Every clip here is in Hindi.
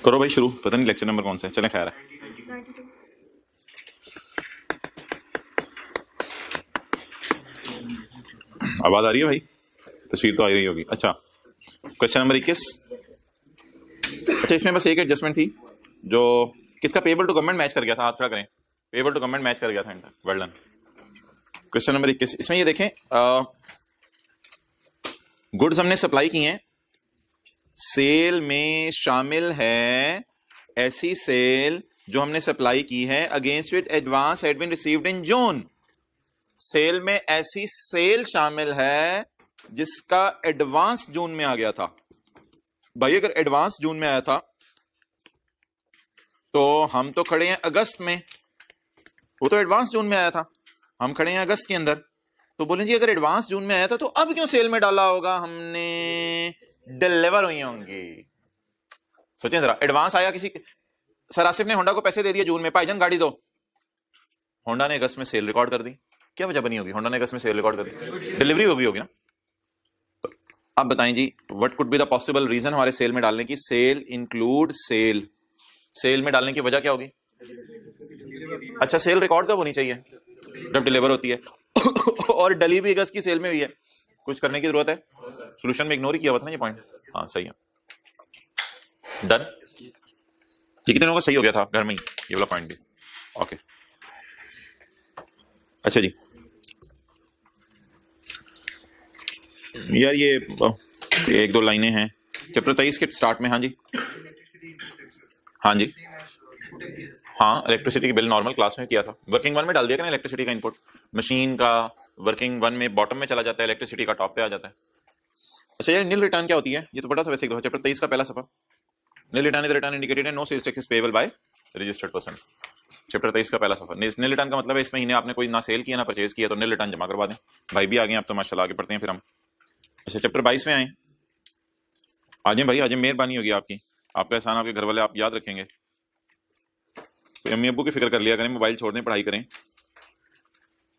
करो भाई शुरू, पता नहीं लेक्चर नंबर कौन सा है, चले खैर है। 92। आवाज आ रही है भाई? तस्वीर तो आ रही होगी। अच्छा, क्वेश्चन नंबर 21। अच्छा, इसमें बस एक एडजस्टमेंट थी जो किसका पेबल टू गवर्नमेंट मैच कर गया था, हाथ खड़ा करें। पेबल टू गवर्नमेंट मैच कर गया था इनका, वेल डन। क्वेश्चन नंबर 21, इसमें ये देखें, गुड्स हमने सप्लाई की हैं, सेल में शामिल है ऐसी सेल जो हमने सप्लाई की है against which advance had been received in June. Sale में ऐसी सेल शामिल है जिसका एडवांस जून में आ गया था। भाई अगर एडवांस जून में आया था तो हम तो खड़े हैं अगस्त में, वो तो एडवांस जून में आया था, हम खड़े हैं अगस्त के अंदर। तो बोलें जी अगर एडवांस जून में आया था तो अब क्यों सेल में डाला होगा हमने? डिलीवर हुई होंगी। सोचें जरा, एडवांस आया किसी, सर आसिफ ने होंडा को पैसे दे दिए जून में, भाईजान गाड़ी दो, होंडा ने अगस्त में सेल रिकॉर्ड कर दी, क्या वजह बनी होगी? होंडा ने अगस्त में सेल रिकॉर्ड कर दी, डिलीवरी होगी ना। तो अब बताएं जी, what could be the possible reason हमारे सेल में डालने की? सेल इंक्लूड सेल, सेल में डालने की वजह क्या होगी? अच्छा, सेल रिकॉर्ड कब होनी चाहिए? जब डिलीवर होती है और डली भी अगस्त की सेल में हुई है, कुछ करने की जरूरत है? सोल्यूशन में इग्नोर ही किया हुआ था ना ये पॉइंट। हाँ सही है, डन। ये कितने लोगों का सही हो गया था घर में ही, ये वाला पॉइंट भी? ओके, अच्छा जी यार, ये एक दो लाइनें हैं चैप्टर 23 के स्टार्ट में। हाँ जी, हाँ जी, हाँ इलेक्ट्रिसिटी की बिल नॉर्मल क्लास में किया था, वर्किंग वन में डाल दिया ना इलेक्ट्रिसिटी का इनपुट, मशीन का वर्किंग वन में बॉटम में चला जाता है, इलेक्ट्रिसिटी का टॉप पे आ जाता है। अच्छा यार, नील रिटर्न क्या होती है? ये तो बड़ा सा वैसे चैप्टर 23 का पहला सफा। Nil return is return indicated no sales tax is payable by registered person. Chapter 23 का पहला सफा। नील रिटर्न का मतलब है इस महीने आपने कोई ना सेल किया ना परचेज किया तो नील रिटर्न जमा करवा दें। भाई भी आ गए, आप तो माशाल्लाह आगे पढ़ते हैं फिर हम। अच्छा, चैप्टर 22 में आए, आ जाए भाई, आ जाए, मेहरबानी होगी आपकी, आपका एहसान आपके घर वाले आप याद रखेंगे। तो अम्मी अब्बू की फिक्र कर लिया करें, मोबाइल छोड़ दें, पढ़ाई करें।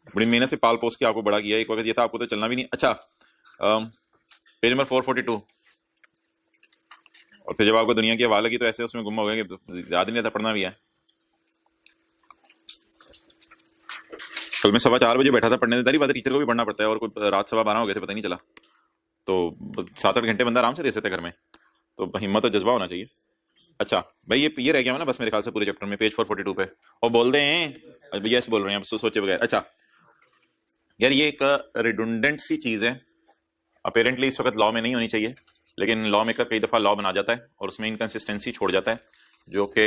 बड़ी मेहनत से पाल पोस के आपको बड़ा किया, एक वक्त ये था आपको तो चलना भी नहीं। अच्छा, पेज नंबर 442। और फिर जब आपको दुनिया की हवा लगी तो ऐसे उसमें गुम हो गए कि याद ही नहीं था, पढ़ना भी है। कल मैं 4:15 बैठा था पढ़ने, दारी बात, टीचर को भी पढ़ना पड़ता है, और कोई रात 12:15 हो गए थे, पता ही नहीं चला। तो 7-8 घंटे बंदा आराम से दे सकता है घर में, तो हिम्मत और जज्बा होना चाहिए। अच्छा भाई, ये रह गया ना बस मेरे ख्याल से पूरे चैप्टर में, पेज 442 पे। और बोल दे हैं भैया, ऐसे बोल रहे हैं आप सोचे बगैर। अच्छा यार, ये एक रिडंडेंट सी चीज़ है, अपेरेंटली इस वक्त लॉ में नहीं होनी चाहिए, लेकिन लॉ मेकर कई दफ़ा लॉ बना जाता है और उसमें इनकन्सिस्टेंसी छोड़ जाता है, जो कि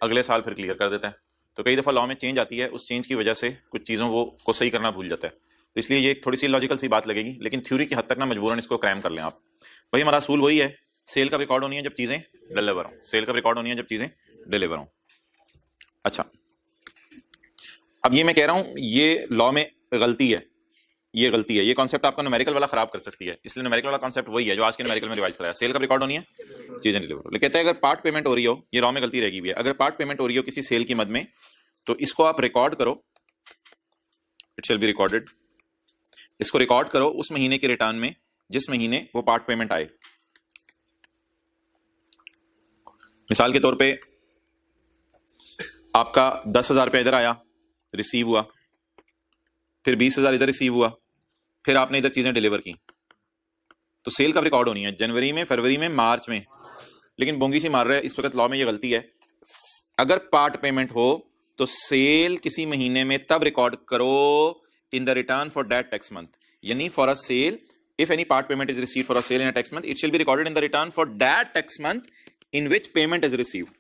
अगले साल फिर क्लियर कर देता है। तो कई दफ़ा लॉ में चेंज आती है, उस चेंज की वजह से कुछ चीज़ों को सही करना भूल जाता है। तो इसलिए ये थोड़ी सी लॉजिकल सी बात लगेगी, लेकिन थ्योरी की हद तक ना मजबूरन इसको क्रैम कर लें आप। भाई हमारा असूल वही है, सेल का रिकॉर्ड होनी है जब चीज़ें डिलीवर हों, सेल का रिकॉर्ड होनी है जब चीज़ें डिलीवर हों। अच्छा, अब ये मैं कह रहा हूँ, ये लॉ में गलती है, ये गलती है, ये कॉन्सेप्ट आपका न्यूमेरिकल वाला खराब कर सकती है, इसलिए न्यूमेरिकल वाला कॉन्सेप्ट वही है जो आज के न्यूमेरिकल में रिवाइज कराया। सेल का रिकॉर्ड होनी है, चीजें डिलीवर हो। कहते हैं अगर पार्ट पेमेंट हो रही हो, ये रॉ में गलती रहेगी भी है, अगर पार्ट पेमेंट हो रही हो किसी सेल की मद में, तो इसको आप रिकॉर्ड करो, इट शैल बी रिकॉर्डेड। इसको रिकॉर्ड करो उस महीने के रिटर्न में जिस महीने वो पार्ट पेमेंट आए। मिसाल के तौर पे आपका 10,000 रुपया इधर आया, रिसीव हुआ, फिर 20,000 इधर रिसीव हुआ, फिर आपने इधर चीजें डिलीवर की, तो सेल कब रिकॉर्ड होनी है? जनवरी में, फरवरी में, मार्च में। लेकिन बोंगी सी मार रहा है इस वक्त, लॉ में ये गलती है। अगर पार्ट पेमेंट हो तो सेल किसी महीने में तब रिकॉर्ड करो in the return for that tax month, यानी for a sale if any part payment is received for a sale in a tax month, it shall be recorded in the return for that tax month in which payment is received,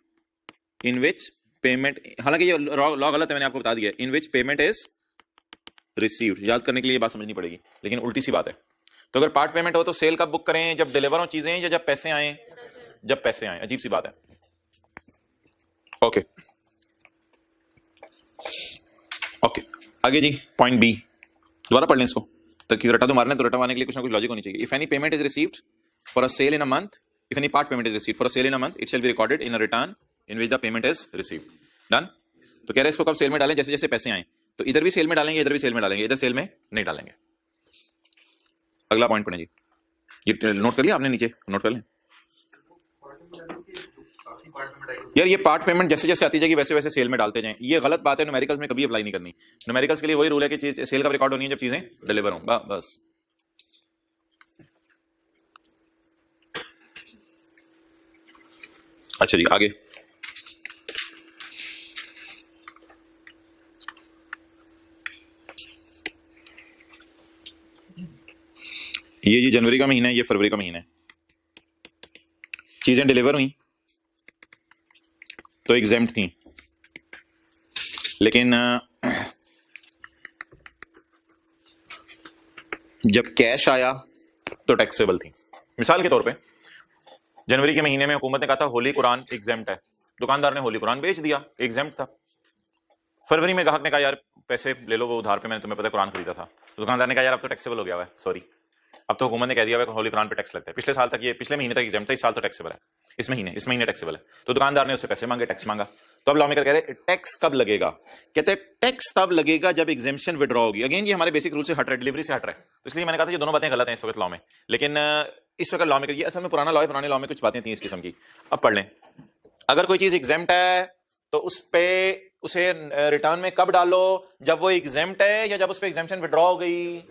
in which payment, हालांकि ये लॉ गलत है, मैंने आपको बता दिया, in which payment is received. याद करने के लिए ये बात समझनी पड़ेगी, लेकिन उल्टी सी बात है। तो अगर पार्ट पेमेंट हो तो सेल कब बुक करें? जब डिलीवर हो चीजें, या जब पैसे आए? जब पैसे आए। अजीब सी बात है। ओके ओके, आगे जी, पॉइंट बी, दोबारा पढ़ लें इसको, तो रटा तो मारने, तो रटा मारने के लिए कुछ ना कुछ लॉजिक होनी चाहिए। If any payment is received for a sale in a month, if any part payment is received for a sale in a month, it shall be recorded in a return in which the payment is received. Done. तो कह रहे हैं इसको कब सेल में डालें? जैसे जैसे पैसे आए, तो इधर भी सेल में डालेंगे, इधर भी सेल में डालेंगे, इधर सेल में नहीं डालेंगे। अगला पॉइंट पढ़ें जी, ये नोट कर लिया आपने, नीचे नोट कर लें। यार ये पार्ट पेमेंट जैसे जैसे आती जाएगी वैसे वैसे सेल में डालते जाएं, ये गलत बात है, न्यूमेरिकल्स में कभी अप्लाई नहीं करनी। न्यूमेरिकल्स के लिए वही रूल है कि चीज सेल का रिकॉर्ड होनी है जब चीजें डिलीवर हो, बस। अच्छा जी आगे, ये जी जनवरी का महीना है, ये फरवरी का महीना है, चीजें डिलीवर हुई तो एग्जेम्प्ट थी, लेकिन जब कैश आया तो टैक्सेबल थी। मिसाल के तौर पे जनवरी के महीने में हुकूमत ने कहा था होली कुरान एग्जेम्प्ट है, दुकानदार ने होली कुरान बेच दिया, एग्जेम्प्ट था। फरवरी में ग्राहक ने कहा यार पैसे ले लो वो उधार पे, मैंने तुम्हें पता कुरान खरीदा था, तो दुकानदार ने कहा यार अब तो टैक्सेबल हो गया है, सॉरी अब तो हुकूमत ने कह दिया है होली कुरान पे टैक्स लगता है, पिछले साल तक ये पिछले महीने तक एग्जाम था, इस साल तो टैक्सेबल है, इस महीने टैक्सेबल है, तो दुकानदार ने उससे पैसे मांगे, टैक्स मांगा। तो अब लॉ मेकर कह रहे हैं टैक्स कब लगेगा, कहते हैं टैक्स तब लगेगा जब एग्जेम्पशन विड्रॉ होगी। अगेन ये हमारे बेसिक रूल से हट रहा है, डिलीवरी से हट रहा है, तो इसलिए मैंने कहा था ये दोनों बातें गलत हैं इस वक्त लॉ में, लेकिन इस वक्त लॉ मेकर ये असल में पुराना लॉ है, पुराने लॉ में कुछ बातें थी इस किस्म की। अब पढ़ लें, अगर कोई चीज एग्जेम्प्ट है तो उस पे उसे रिटर्न में कब डालो, जब वो एग्जेम्प्ट है या जब उस पे एग्जेम्पशन विड्रॉ हो गई।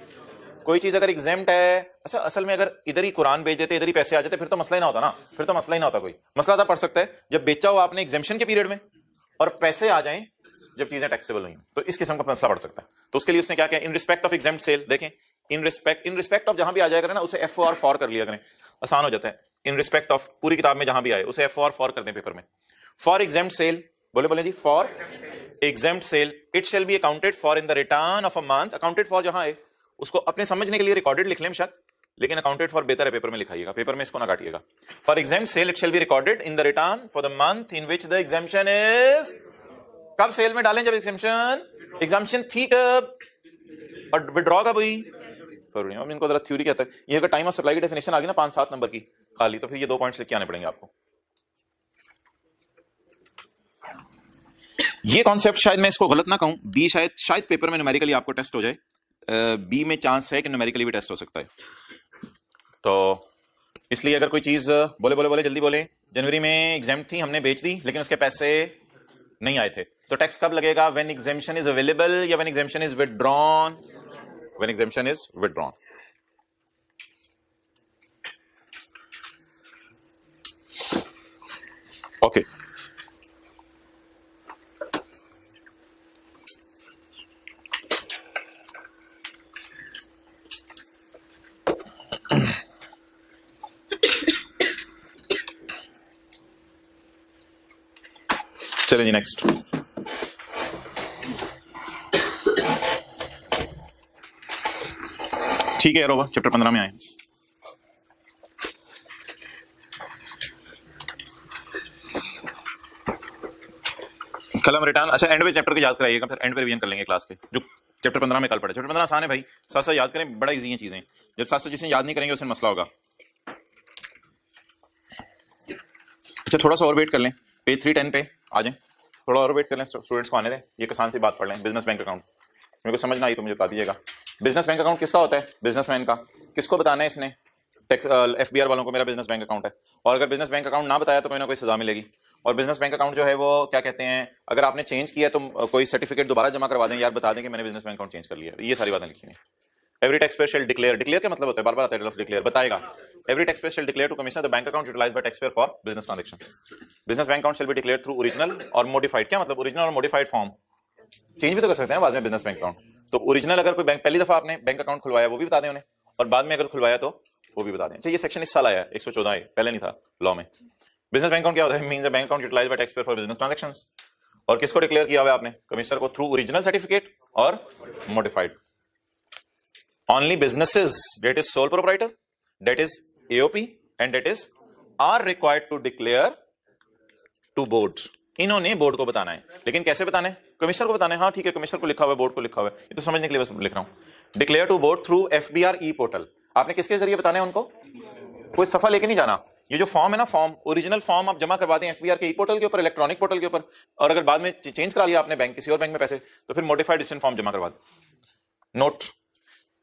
कोई चीज अगर एग्जेम्प्ट है, अच्छा असल में अगर इधर ही कुरान बेच देते इधर ही पैसे आ जाते फिर तो मसला ही ना होता ना, फिर तो मसला ही ना होता। कोई मसला था पड़ सकता है जब बेचा हो आपने एग्जेम्पशन के पीरियड में और पैसे आ जाएं जब चीजें टैक्सेबल हुई, तो इस किस्म का मसला पड़ सकता है। तो उसके लिए उसने क्या किया, in respect of exempt sale, देखें इन रिस्पेक्ट ऑफ जहां भी आ जाएगा ना उसे एफ फॉर कर लिया करें, आसान हो जाता है। इन रिस्पेक्ट ऑफ पूरी किताब में जहां भी आए उसे एफ फॉर कर दें पेपर में। फॉर एग्जेम्प्ट सेल, बोले जी, for exempt sale it shall be accounted for in the return of a month. Accounted for जहां है उसको अपने समझने के लिए रिकॉर्डेड लिख लें शक, लेकिन अकाउंटेड फॉर बेहतर है पेपर में लिखाइएगा, पेपर में इसको ना काटिएगा। For exempt sale it shall be recorded in the return for the month in which the exemption is. कब सेल में डालें, जब एग्जेम्पशन थी कब और विड्रॉ कब हुई, फरवरी। अब इनको जरा थ्योरी कहता है, ये अगर टाइम ऑफ सप्लाई की डेफिनेशन आ गई ना 5-7 नंबर की खाली, तो फिर ये 2 पॉइंट्स लेके आने पड़ेंगे आपको। ये कॉन्सेप्ट शायद मैं इसको गलत ना कहूं, बी शायद पेपर में न्यूमेरिकली आपको टेस्ट हो जाए, बी में चांस है कि न्यूमेरिकली भी टेस्ट हो सकता है। तो इसलिए अगर कोई चीज बोले जल्दी बोले, जनवरी में एग्जेम्प्ट थी हमने बेच दी लेकिन उसके पैसे नहीं आए थे, तो टैक्स कब लगेगा, व्हेन एग्जेम्पशन इज अवेलेबल या when exemption is withdrawn, when exemption is withdrawn. Okay चलिए जी नेक्स्ट। ठीक है रोबा, चैप्टर 15 में आए। कल हम रिटर्न, अच्छा एंड पे चैप्टर को याद कराइएगा, फिर एंड पे रिवीजन कर लेंगे क्लास के जो चैप्टर 15 में कल पढ़े। चैप्टर 15 आसान है भाई, साथ साथ याद करें, बड़ा इजी है चीजें, जब साथ साथ जिसने याद नहीं करेंगे उससे मसला होगा। अच्छा थोड़ा सा और वेट कर लें, पेज 310 पे आ जाएं, थोड़ा और वेट कर लें, स्टूडेंट्स को आने दें, ये आसान सी बात पढ़ लें। बिजनेस बैंक अकाउंट मेरे को समझ ना आई तो मुझे बता दीजिएगा। बिजनेस बैंक अकाउंट किसका होता है, बिजनेसमैन का। किसको बताना है इसने, एफबीआर वालों को मेरा बिजनेस बैंक अकाउंट है, और अगर बिजनेस बैंक अकाउंट ना बताया तो कोई ना कोई सजा मिलेगी। और बिजनेस बैंक अकाउंट जो है वो क्या कहते हैं, अगर आपने चेंज किया तो कोई सर्टिफिकेट दोबारा जमा करवा दें, यार बता दें कि मैंने बिजनेस बैंक अकाउंट चेंज कर लिया, ये सारी बातें लिखी हैं। Every tax payer shall declare, declare क्या मतलब होता है, बार बार आता है डिक्लेयर, बताएगा। Every tax payer shall declare to commissioner the bank account utilised by tax payer for business transactions. Business bank account shall be declared through original और मॉडिफाइड, क्या मतलब ओरिजिनल और मॉडिफाइड फॉर्म, चेंज भी तो कर सकते हैं बाद में बिजनेस बैंक अकाउंट। तो ओरिजिनल अगर कोई बैंक पहली दफा आपने बैंक अकाउंट खुलवाया वो भी बता दें उन्हें, और बाद में अगर खुलवाया तो वो भी बता दें। अच्छा ये सेक्शन इस साल आया है 114 है, पहले नहीं था लॉ में। बिजनेस बैंक अकाउंट क्या होता है, means a bank account utilised by tax payer for business transactions. और किसको डिक्लेयर किया हुआ है आपने, कमिश्नर को, थ्रू ओरिजिनल सर्टिफिकेट और modified. Only businesses that is sole proprietor, that is AOP and that is are required to declare to board। इन्होंने बोर्ड को बताना है, लेकिन कैसे बताना है, कमिश्नर को बताना है। हाँ ठीक है, कमिश्नर को लिखा हुआ है, बोर्ड को लिखा हुआ है, ये तो समझने के लिए बस लिख रहा हूं। Declare to board through FBR e portal. आपने किसके जरिए बताना है उनको, कोई सफा लेके नहीं जाना। ये जो फॉर्म है ना, फॉर्म ओरिजिनल फॉर्म आप जमा करवा दें FBR के ई पोर्टल के ऊपर, इलेक्ट्रॉनिक पोर्टल के ऊपर, और अगर बाद में चेंज करा लिया आपने बैंक किसी और बैंक में पैसे, तो फिर मॉडिफाइड डिसीजन फॉर्म जमा करवा दें। नोट,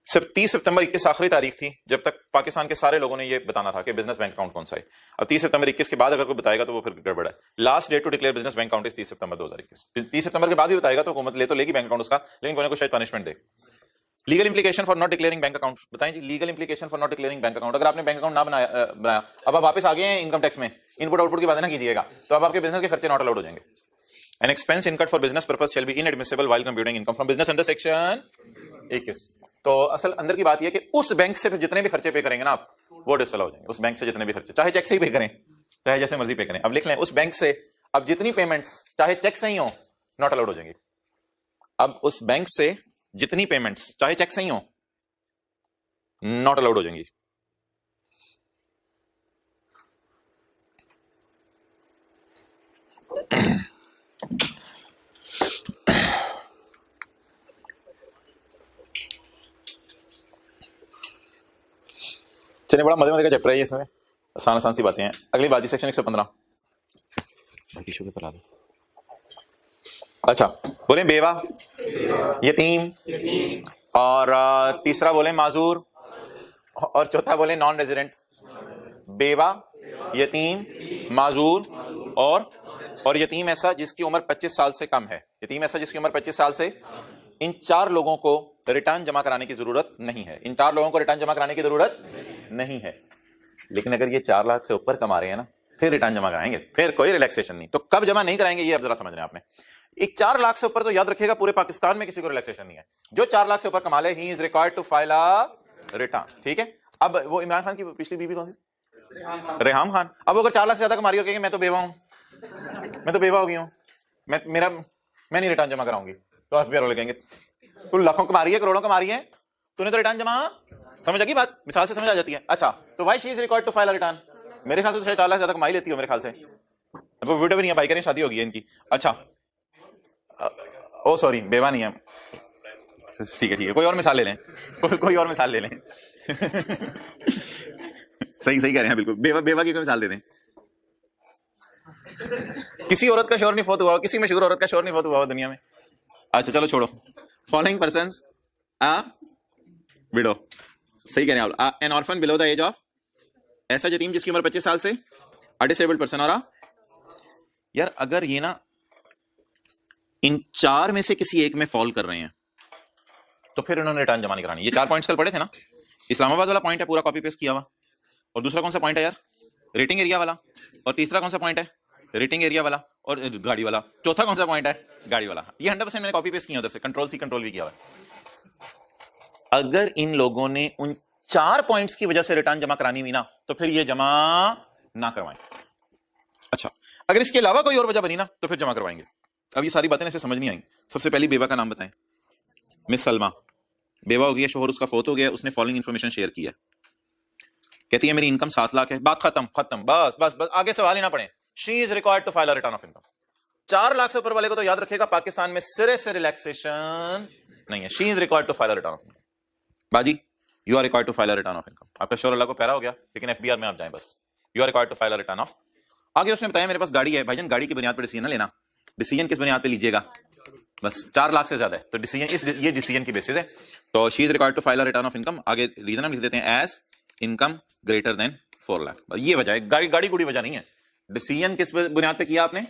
सिर्फ 30 सितंबर 21 आखिरी तारीख थी जब तक पाकिस्तान के सारे लोगों ने ये बताना था कि बिजनेस बैंक अकाउंट कौन सा है। अब 30 सितंबर 21 के बाद अगर कोई बताएगा तो वो फिर गड़बड़ है। Last date to declare business bank account is 30 सितंबर 2021। 30 सितंबर के बाद भी बताएगा तो हुकूमत ले तो लेगी बैंक अकाउंट उसका, लेकिन कोई ना कोई शायद पनिशमेंट दे। Legal implication for not declaring bank account बताएं जी। Legal implication for not declaring bank account, अगर आपने बैंक अकाउंट ना बनाया अब आप वापस आ गए हैं इनकम टैक्स में, इनपुट आउटपुट की बातें ना कीजिएगा, तो अब आपके बिजनेस के खर्चे नॉट अलाउड हो जाएंगे। An expense इनकट for business purpose shall be inadmissible while computing income from business under section 21। तो असल अंदर की बात यह कि उस बैंक से जितने भी खर्चे पे करेंगे ना आप, वो डिसअलाउ हो जाएंगे। उस बैंक से जितने भी खर्चे, चाहे चेक से ही पे करें, चाहे जैसे मर्जी पे करें। अब लिख लें, उस बैंक से अब जितनी पेमेंट्स चाहे चेक से ही हो नॉट अलाउड हो जाएंगी। अब उस बैंक से जितनी पेमेंट्स चाहे चेक से ही हो नॉट अलाउड हो जाएंगी। चलिए, बड़ा मजे का चैप्टर है ये, इसमें आसान आसान सी बातें हैं। अगली बात जी, सेक्शन 115। टिश्यू पेपर ला दो। अच्छा, बोले बेवा, यतीम, और तीसरा बोले माजूर, और चौथा बोले नॉन रेजिडेंट। बेवा, यतीम, माजूर और यतीम ऐसा जिसकी उम्र 25 साल से कम है। यतीम ऐसा जिसकी उम्र 25 साल से, इन चार लोगों को रिटर्न जमा कराने की जरूरत नहीं है। इन चार लोगों को रिटर्न जमा कराने की जरूरत नहीं है। लेकिन अगर ये 4 लाख से ऊपर कमा रहे हैं ना, फिर रिटर्न जमा कराएंगे, फिर कोई रिलैक्सेशन नहीं। तो कब जमा नहीं कराएंगे ये अब जरा समझ रहे हैं आपने। एक 4 लाख से ऊपर तो याद रखिएगा पूरे पाकिस्तान में किसी को रिलैक्सेशन नहीं है। जो 4 लाख से ऊपर कमा ले, he is required to file a return. ठीक है। अब वो इमरान खान की पिछली बीवी कौन सी? रेहाम खान। अब अगर 4 लाख से ज्यादा कमा रही हो, मैं तो बेवा हूं, मैं तो बेवा हो गई हूं, मैं नहीं रिटर्न जमा कराऊंगी, तो एफबीआई वाले कहेंगे तू लाखों कमा रही है, करोड़ों कमा रही है, तूने तो रिटर्न जमा। समझ आ गई बात? मिसाल से समझ आ जाती है। अच्छा, तो why she is required to file a return? मेरे ख्याल से 4 लाख से ज्यादा कमाई लेती हो मेरे ख्याल से। अब वो वीडियो भी नहीं है, भाई करें शादी होगी इनकी। अच्छा, ओ सॉरी, बेवा नहीं है। ठीक है, कोई और मिसाल ले लें, कोई और मिसाल ले लें। सही कह रहे हैं बिल्कुल। बेवा की कोई मिसाल दे दें। किसी औरत का शौहर नहीं फौत हुआ, किसी मशहूर औरत का शौहर नहीं फौत हुआ दुनिया में। अच्छा चलो छोड़ो। फॉलोइंग पर्सन्स आ विडो, सही कह रहे हैं आप। An orphan below the age of, ऐसा यतीम जिसकी उम्र 25 साल से, अ डिसेबल्ड पर्सन। और यार अगर ये ना इन 4 में से किसी एक में फॉल कर रहे हैं तो फिर इन्होंने रिटर्न जमा नहीं करानी। ये 4 पॉइंट्स कल पढ़े थे ना। इस्लामाबाद वाला पॉइंट है पूरा कॉपी पेस्ट किया हुआ, और दूसरा कौन सा पॉइंट है यार? रेटिंग एरिया वाला। और तीसरा कौन सा पॉइंट है? रेटिंग एरिया वाला और गाड़ी वाला। चौथा कौन सा पॉइंट है? गाड़ी वाला। ये 100% मैंने कॉपी पेस्ट किया उधर से, कंट्रोल सी कंट्रोल भी किया हुआ। अगर इन लोगों ने उन 4 पॉइंट्स की वजह से रिटर्न जमा करानी हुई ना, तो फिर ये जमा ना करवाएं। अच्छा, अगर इसके अलावा कोई और वजह बनी ना, तो फिर जमा करवाएंगे। अब ये सारी बातें ऐसे समझ नहीं आएंगी। सबसे पहली बेवा का नाम बताएं। मिस सलमा, बेवा हो गई है, शोहर उसका फौत हो गया, उसने फॉलोइंग इंफॉर्मेशन शेयर की है। कहती है मेरी इनकम 7 लाख है। बात खत्म, बस आगे सवाल ही ना पड़े। She is required to file a return of income. 4 lakh से ऊपर वाले को तो याद रखिएगा पाकिस्तान में सिरे से रिलैक्सेशन नहीं है। She is required to file a return of income. बाजी, you are required to file a return of income. आपका शोहर अल्लाह को प्यारा हो गया, लेकिन एफबीआर में आप जाएं बस। You are required to file a return of. आगे उसने बताया मेरे पास गाड़ी है। भाईजान गाड़ी की बुनियाद पर डिसीजन लेना। डिसीजन किस बुनियाद पे लीजिएगा? बस 4 लाख से ज्यादा है तो डिसीजन, ये डिसीजन की बेसिस है। तो she is required to file a return of income. आगे रीजन हम लिख देते हैं as income greater than 4 lakh. ये वजह है, गाड़ी गुड़ी वजह नहीं है। डिसीजन किस बुनियाद पे किया आपने?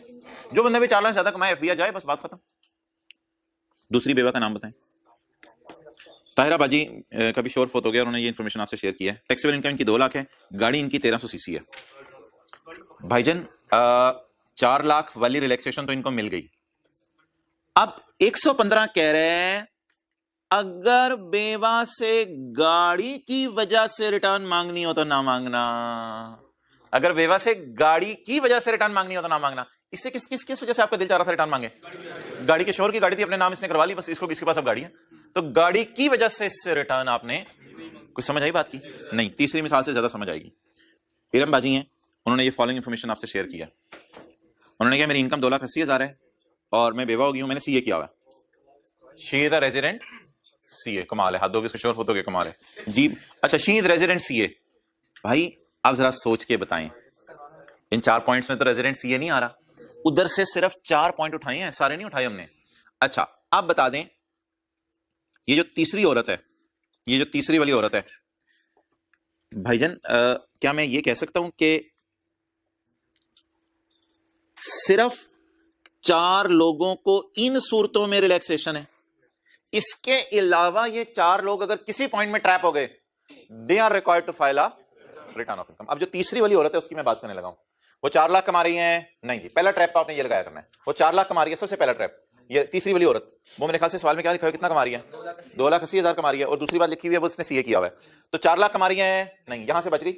जो बंदा भी 4 लाख से ज्यादा कमाए एफबीआई जाए, बस बात खत्म। दूसरी बेवा का नाम बताएं। ताहिरा बाजी का भी शोहर फौत हो गया, उन्होंने ये इन्फॉर्मेशन आपसे शेयर की है। टैक्सेबल इनकम इनकी 2 लाख है, गाड़ी इनकी 1300 सीसी है। भाईजान 4 लाख वाली रिलैक्सेशन तो इनको मिल गई। अब 115 कह रहे हैं अगर बेवा से गाड़ी की वजह से रिटर्न मांगनी हो तो ना मांगना। अगर बेवा से गाड़ी की वजह से रिटर्न मांगनी हो तो ना मांगना। इससे किस वजह से आपका दिल चाह रहा था रिटर्न मांगे? गाड़ी के शोहर की गाड़ी थी, अपने नाम इसने करवा ली, बस इसको इसके पास अब गाड़ी है, तो गाड़ी की वजह से इससे रिटर्न आपने। कुछ समझ आई बात की? नहीं। तीसरी मिसाल से ज्यादा समझ आएगी। इरम बाजी हैं, उन्होंने ये फॉलोइंग इंफॉर्मेशन आपसे शेयर किया। उन्होंने कहा मेरी इनकम 2,80,000 है और मैं बेवा हो गई हूं, मैंने सीए किया हुआ है। She is the resident CA. कमाल है, हाथ दोगे इसके शोहर फोटो के, कमाल है जी। अच्छा, शी इज रेजिडेंट सीए। भाई आप जरा सोच के बताएं, इन 4 पॉइंट्स में तो रेजिडेंट सीए नहीं आ रहा, उधर से सिर्फ 4 पॉइंट उठाए हैं, सारे नहीं उठाए हमने। अच्छा, आप बता दें ये जो तीसरी औरत है ये जो तीसरी वाली औरत है भाईजान, क्या मैं ये कह सकता हूं कि सिर्फ 4 लोगों को इन सूरतों में रिलैक्सेशन है, इसके अलावा ये 4 लोग अगर किसी पॉइंट में ट्रैप हो गए, they are required to file a return of income. अब जो तीसरी वाली औरत है उसकी मैं बात करने लगा हूं। वो 4 लाख कमा रही है, नहीं जी, पहला ट्रैप तो आपने ये लगाया करना है। वो 4 लाख कमा रही है, सबसे पहला ट्रैप। ये तीसरी वाली औरत, वो मेरे ख्याल से सवाल में क्या लिखा है, कितना कमा रही है? 2,80,000 कमा रही है। और दूसरी बात लिखी हुई है वो उसने सीए किया हुआ है, तो 4 लाख कमा रही है, नहीं, यहां से बच गई।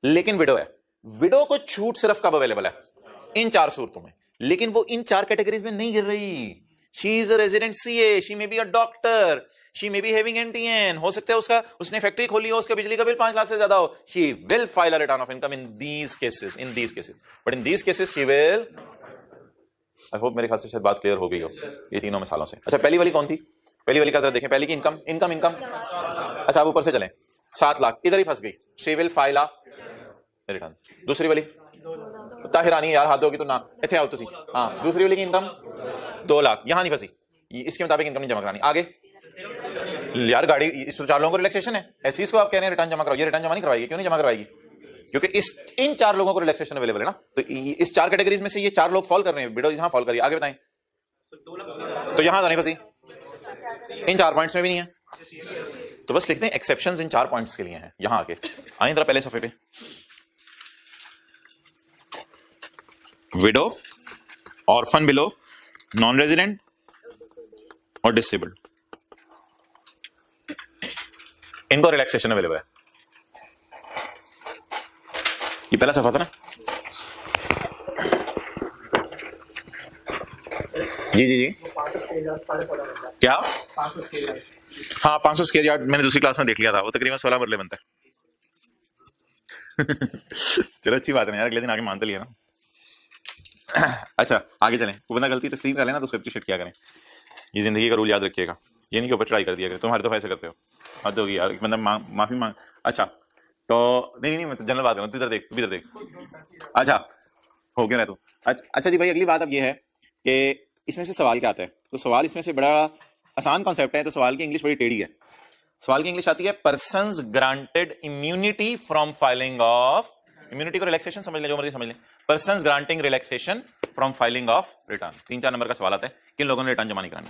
लेकिन विडो है, विडो को छूट सिर्फ कब अवेलेबल है? इन 4 सूरतों में। लेकिन वो इन 4 कैटेगरीज में नहीं गिर रही। She is a resident CA, she may be a doctor, she may be having NTN, हो सकता है उसने फैक्ट्री खोली हो, उसका बिजली का बिल 5 लाख से ज्यादा हो। She will file a return of income in these cases, but in these cases she will, I hope मेरे ख्याल से शायद बात क्लियर हो गई हो ये तीनों मिसालों से। अच्छा, पहली वाली कौन थी? पहली वाली का जरा देखें, पहली की इनकम। अच्छा, आप ऊपर से चलें, 7 लाख, इधर ही फंस गई, she will file a return. दूसरी वाली ताहिरानी, यार हाथ दोगी तो ना, इथे आओ तुसी। हाँ, दूसरी वाली की इनकम 2 लाख, यहां नहीं फंसी, इसके मुताबिक इनकम नहीं जमा करानी। आगे यार गाड़ी, इस 4 लोगों को रिलैक्सेशन है, ऐसी इसको आप कह रहे हैं रिटर्न जमा कराओ, ये रिटर्न जमा नहीं करवाएगी। क्यों नहीं जमा करवाएगी? क्योंकि इन 4 लोगों को रिलैक्सेशन अवेलेबल है ना, तो इस 4 कैटेगरीज में से ये 4 लोग फॉल कर रहे हैं, विडो यहां फॉल करिए। आगे बताएं, तो यहां तो नहीं फंसी, इन 4 पॉइंट्स में भी नहीं है, तो बस लिखते हैं एक्सेप्शंस इन 4 पॉइंट्स के लिए हैं। यहां आके आइए जरा पहले सफे पे, window, orphan below, non resident और डिसेबल्ड, इनको रिलैक्सेशन अवेलेबल है। ये पहला सफा था ना? जी क्या? हाँ, 500 स्क्वायर यार्ड मैंने दूसरी क्लास में देख लिया था, वो तकरीबन 16 मरले बनता है। चलो अच्छी बात है यार, अगले दिन आगे मान तो लिया ना। अच्छा, आगे चलें। वो बंदा गलती तस्लीम कर लेना तो उसको एप्रिशिएट किया करें। ये जिंदगी का रूल याद रखिएगा, ये नहीं कि ऊपर ट्राई कर दिया करें। तुम्हारे तो ऐसे करते हो, हद होगी यार, एक बंदा माफी मांग। अच्छा, तो नहीं, मैं तो जनरल बात कर रहा हूँ, तू इधर देख। अच्छा, हो गया ना तू। अच्छा जी भाई, अगली बात अब ये है कि इसमें से सवाल क्या आता है। तो सवाल इसमें से बड़ा आसान कॉन्सेप्ट है, तो सवाल की इंग्लिश बड़ी टेढ़ी है। सवाल की इंग्लिश आती है, persons granted immunity from filing of, immunity को रिलैक्सेशन समझ लें, जो मर्जी समझ लें, persons granting relaxation from filing of return. 3-4 number का सवाल आता है, किन लोगों ने रिटर्न जमा नहीं करानी।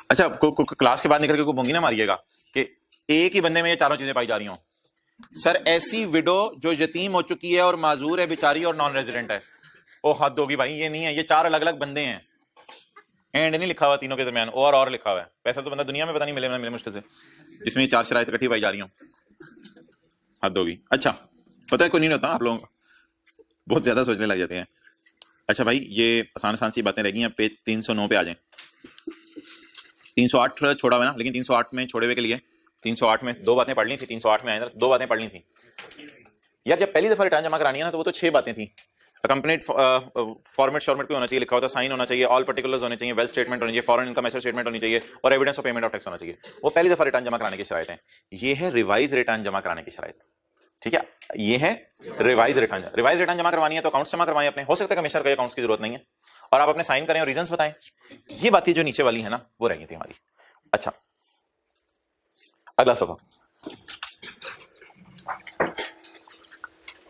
अच्छा, क्लास के बाद निकल के कोई बोंगी ना मारिएगा कि एक ही बंदे में ये चारों चीजें पाई जा रही हों। सर, ऐसी विडो जो यतीम हो चुकी है और माजूर है बेचारी और नॉन रेजिडेंट है, ओ हद होगी भाई, ये नहीं है, ये 4 अलग अलग बंदे हैं। एंड नहीं लिखा हुआ तीनों के दरमियान, और लिखा हुआ है। पैसा तो बंदा दुनिया में पता नहीं मिले ना मिले मुश्किल से, इसमें 4 शराइत इकट्ठी पाई जा रही हूँ, हद होगी। अच्छा, पता है कोई नहीं होता, आप लोग बहुत ज्यादा सोचने लग जाते हैं। अच्छा भाई, ये आसान सी बातें रह गई हैं, पेज 309 पे आ जाएं। 308 छोड़ा हुआ ना, लेकिन 308 में छोड़े हुए के लिए 308 में 2 बातें पढ़ ली थी। 308 में आए 2 बातें पढ़ ली थी यार। जब पहली दफा रिटर्न जमा करानी है ना, तो वो तो 6 बातें थी। अकम्पनीड फॉर्मेट भी होना चाहिए, लिखा होता साइन होना चाहिए, ऑल पर्टिकुलर्स होने चाहिए, वेल स्टेटमेंट होनी चाहिए, फॉरेन इनकम एसेट स्टेटमेंट होनी चाहिए, और evidence of payment of tax होना चाहिए। वो पहली दफा रिटर्न जमा कराने की शराइत है। ये है रिवाइज रिटर्न जमा कराने की शराइत, ठीक है। ये है रिवाइज रिटर्न जमा करवानी है तो अकाउंट्स जमा करवाएं अपने। हो सकता है कमिश्नर का अकाउंट्स की जरूरत नहीं है, और आप अपने साइन करें और रीजंस बताएं। ये बातें जो नीचे वाली है ना, वो रह गई थी हमारी। अच्छा, अगला सवाल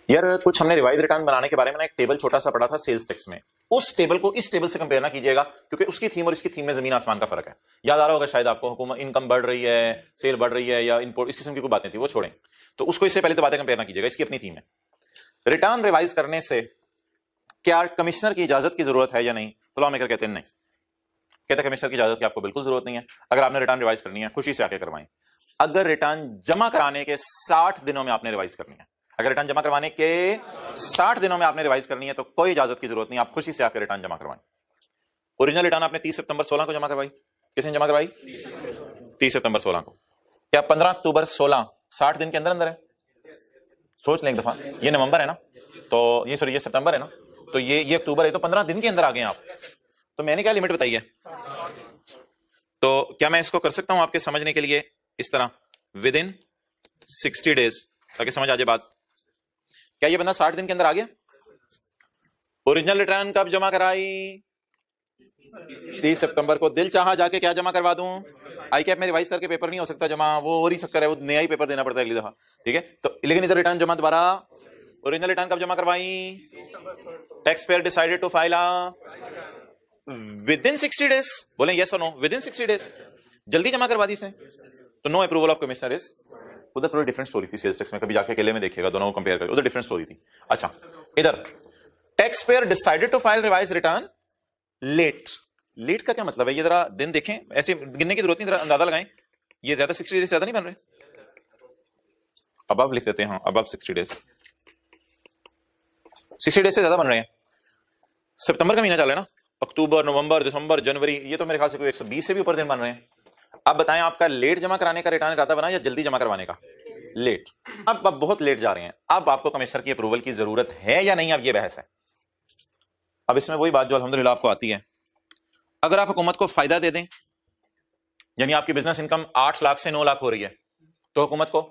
यार, कुछ हमने रिवाइज रिटर्न बनाने के बारे में ना एक टेबल छोटा सा पढ़ा था सेल्स टैक्स में। उस टेबल को इस टेबल से कंपेयर ना कीजिएगा, क्योंकि उसकी थीम और इसकी थीम में जमीन आसमान का फर्क है। याद आ रहा होगा शायद आपको, हुकूमत इनकम बढ़ रही है, सेल बढ़ रही है, या इंपोर्ट, इस किस्म की कोई बातें थी, वो छोड़ें। तो उसको इससे पहले तो बातें कंपेयर ना कीजिएगा, इसकी अपनी थीम है। रिटर्न रिवाइज करने से क्या कमिश्नर की इजाजत की जरूरत है या नहीं? तो लॉ मेकर कहते हैं नहीं, कहते कमिश्नर की इजाजत की आपको बिल्कुल जरूरत नहीं है। अगर आपने रिटर्न रिवाइज करनी है, खुशी से आके करवाएं। अगर रिटर्न जमा कराने के 60 दिनों में आपने रिवाइज करनी है, अगर रिटर्न जमा करवाने के 60 दिनों में आपने रिवाइज करनी है, तो कोई इजाजत की जरूरत नहीं, आप खुशी से आकर रिटर्न जमा करवाएं। ओरिजिनल रिटर्न आपने 30 सितंबर 16 को जमा करवाई। किसने जमा करवाई? 30 सितंबर 16 को। क्या 15 अक्टूबर 16 60 दिन के अंदर अंदर है? सोच लें एक दफा, ये नवंबर है ना, तो ये सॉरी ये सितंबर है ना, तो ये अक्टूबर है, तो 15 दिन के अंदर आ गए आप। तो मैंने क्या लिमिट बताई है? तो क्या मैं इसको कर सकता हूं आपके समझने के लिए इस तरह, विद इन 60 डेज, ताकि समझ आ जाए बात। क्या ये बंदा 60 दिन के अंदर आ गया? ओरिजिनल रिटर्न कब जमा कराई? 30 सितंबर को। दिल चाहा जाके क्या जमा करवा दूं? आई कैप में रिवाइज करके पेपर नहीं हो सकता जमा, वो और ही चक्कर है, वो नया ही पेपर देना पड़ता है अगली दफा, ठीक है। तो लेकिन इधर रिटर्न जमा दोबारा, ओरिजिनल रिटर्न कब जमा करवाई? Tax payer decided to file within 60 days. बोले यस और नो, विद इन 60 डेज, जल्दी जमा करवा दी इसने, तो no approval of commissioner is. उधर थोड़ी डिफरेंट स्टोरी थी सेल्स टैक्स में, कभी जाके अकेले में देखिएगा, दोनों को कंपेयर करके, उधर डिफरेंट स्टोरी थी। अच्छा, इधर tax payer decided to file revise return late. Late का क्या मतलब है? ये जरा दिन देखें, ऐसे गिनने की जरूरत नहीं, जरा अंदाजा लगाएं। ये ज्यादा 60 डेज से ज्यादा नहीं बन रहे? अब लिख देते हैं, अब 60 डेज, 60 डेज से ज्यादा बन रहे हैं। सितंबर का महीना चल रहा है ना, अक्टूबर, नवंबर, दिसंबर, जनवरी, ये तो मेरे ख्याल से कोई 120 से भी ऊपर दिन बन रहे हैं। अब बताएं, आपका लेट जमा कराने का रिटर्न इरादा बना या जल्दी जमा करवाने का? लेट। अब बहुत लेट जा रहे हैं, अब आपको कमिश्नर की अप्रूवल की जरूरत है या नहीं, अब ये बहस है। अब इसमें वही बात जो अल्हम्दुलिल्लाह आपको आती है, अगर आप हुकूमत को फायदा दे दें, यानी आपकी बिजनेस इनकम 8 लाख से 9 लाख हो रही है, तो हुकूमत को,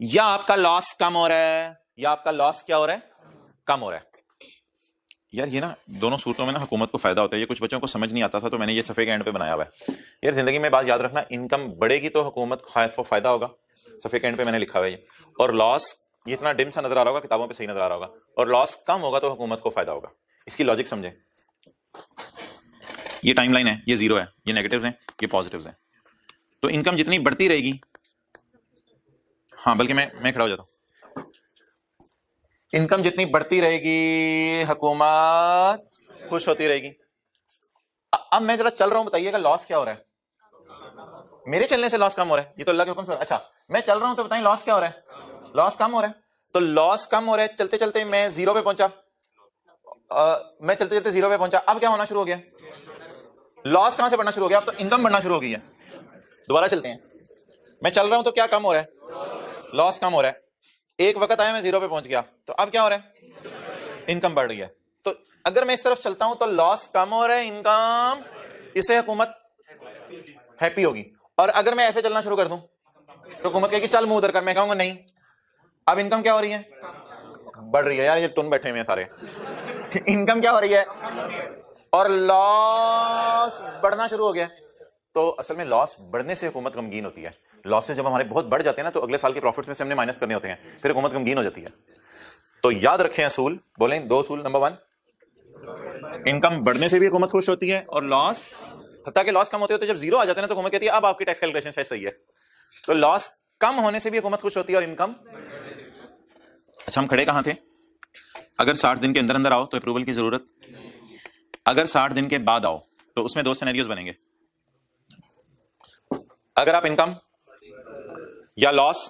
या आपका लॉस कम हो रहा है, या आपका लॉस क्या हो रहा है? कम हो रहा है। यार ये ना दोनों सूरतों में ना हुकूमत को फायदा होता है। ये कुछ बच्चों को समझ नहीं आता था, तो मैंने ये सफे के एंड पे बनाया हुआ है। यार जिंदगी में बात याद रखना, इनकम बढ़ेगी तो हुकूमत को फायदा होगा, सफे के एंड पे मैंने लिखा हुआ है ये। और लॉस, ये इतना डिम सा नजर आ रहा होगा, किताबों पे सही नजर आ रहा होगा, और लॉस कम होगा तो हुकूमत को फायदा होगा। इसकी लॉजिक समझे। ये टाइमलाइन है, ये जीरो है, ये नेगेटिव्स हैं, ये पॉजिटिव्स हैं। तो इनकम जितनी बढ़ती रहेगी, हाँ बल्कि मैं खड़ा हो जाता हूं, इनकम जितनी बढ़ती रहेगी हुकूमत खुश होती रहेगी। अब मैं जरा चल रहा हूं, बताइएगा लॉस क्या हो रहा है? मेरे चलने से लॉस कम हो रहा है, ये तो अल्लाह के हुक्म से। अच्छा, मैं चल रहा हूं तो बताएं लॉस क्या हो रहा है? लॉस कम हो रहा है। तो लॉस कम हो रहा है, चलते चलते मैं जीरो पे पहुंचा, मैं चलते चलते जीरो पे पहुंचा। अब क्या होना शुरू हो गया? लॉस कहां से बढ़ना शुरू हो गया? अब तो इनकम बढ़ना शुरू हो गई है। दोबारा चलते हैं, मैं चल रहा हूं तो क्या कम हो रहा है? लॉस कम हो रहा है। एक वक्त आया मैं जीरो पे पहुंच गया, तो अब क्या हो रहा है? इनकम बढ़ रही है। तो अगर मैं इस तरफ चलता हूं तो लॉस कम हो रहा है, इनकम, इससे हुकूमत हैप्पी होगी। और अगर मैं ऐसे चलना शुरू कर दूं तो हुकूमत कहेगी चल मुंह उधर कर, मैं कहूंगा नहीं। अब इनकम क्या हो रही है? बढ़ रही है। यार ये टुन बैठे हुए हैं सारे। इनकम क्या हो रही है? और लॉस बढ़ना शुरू हो गया। तो असल में लॉस बढ़ने से हुकूमत गमगीन होती है। लॉसेस जब हमारे बहुत बढ़ जाते हैं ना, तो अगले साल के प्रॉफिट्स में से हमने माइनस करने होते हैं, फिर हुकूमत गमगीन हो जाती है। तो याद रखें असूल, बोलें 2 असूल। नंबर 1, इनकम बढ़ने से भी हुकूमत खुश होती है, और लॉस, हत्ता के लॉस कम होते हैं, तो जब जीरो आ जाते हैं ना तो हुकूमत कहती है अब आपकी टैक्स कैलकुलेशन शायद सही है। तो लॉस कम होने से भी हुकूमत खुश होती है, और इनकम। अच्छा, हम खड़े कहां थे? अगर 60 दिन के अंदर अंदर आओ तो अप्रूवल की जरूरत, अगर 60 दिन के बाद आओ तो उसमें 2 सिनेरियोज बनेंगे। अगर आप इनकम या लॉस,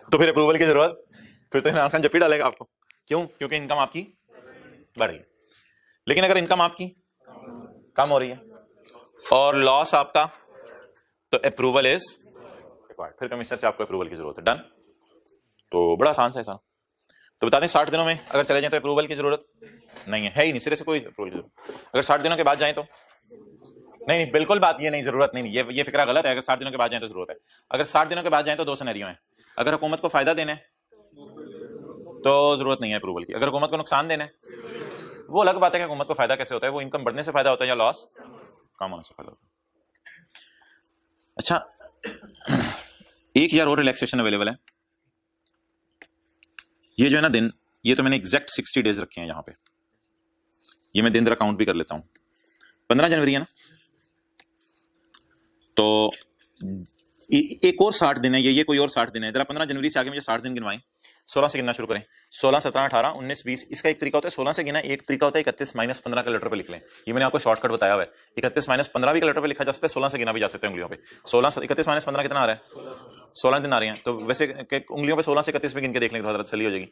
तो फिर अप्रूवल की जरूरत, फिर तो इमरान खान जप्पी डालेगा आपको। क्यों? क्योंकि इनकम आपकी बढ़ रही है। लेकिन अगर इनकम आपकी कम हो रही है और लॉस आपका, तो अप्रूवल इज रिक्वायर्ड, फिर कमिश्नर से आपको अप्रूवल की जरूरत है। डन। तो बड़ा आसान सा ऐसा। तो बता दें 60 दिनों में अगर चले जाएं तो अप्रूवल की जरूरत नहीं है ही नहीं, सिरे से कोई अप्रूवल की जरूरत। अगर 60 दिनों के बाद जाएं तो नहीं, बिल्कुल बात ये नहीं, जरूरत नहीं, ये फिक्रा गलत है। अगर 60 दिनों के बाद जाएं तो जरूरत है। अगर 60 दिनों के बाद जाएं तो 2 सिनेरियो हैं। अगर हुकूमत को फायदा देना है तो जरूरत नहीं है अप्रूवल की। अगर हुकूमत को नुकसान देना है, वो अलग बात है कि हुकूमत को फायदा कैसे होता है, वो इनकम बढ़ने से फायदा होता है या लॉस कम होने से फायदा होता है। अच्छा, एक यार और रिलैक्सेशन अवेलेबल है। ये जो है ना दिन, ये तो मैंने एग्जैक्ट 60 डेज रखे हैं यहाँ पे। ये मैं दिन जरा काउंट भी कर लेता हूं। 15 जनवरी है ना, तो एक और 60 दिन है, ये कोई और 60 दिन है। जरा 15 जनवरी से आगे मुझे 60 दिन गिनवाएं। 16 से गिनना शुरू करें। 16, 17, 18, 19, 20। इसका एक तरीका होता है 16 से गिना, एक तरीका होता है 31 माइनस 15 का लेटर पे लिख लें। ये मैंने आपको शॉर्टकट बताया हुआ है। 31 माइनस 15 भी लेटर पे लिखा जा सकता है, 16 से गिना भी जा सकते हैं उंगलियों पे। 16, 31 माइनस 15 कितना आ रहा है? 16 दिन आ रहे हैं। तो वैसे उंगलियों पे 16 से 31 पे गिन के देख लें तो हजरत सली हो जाएगी।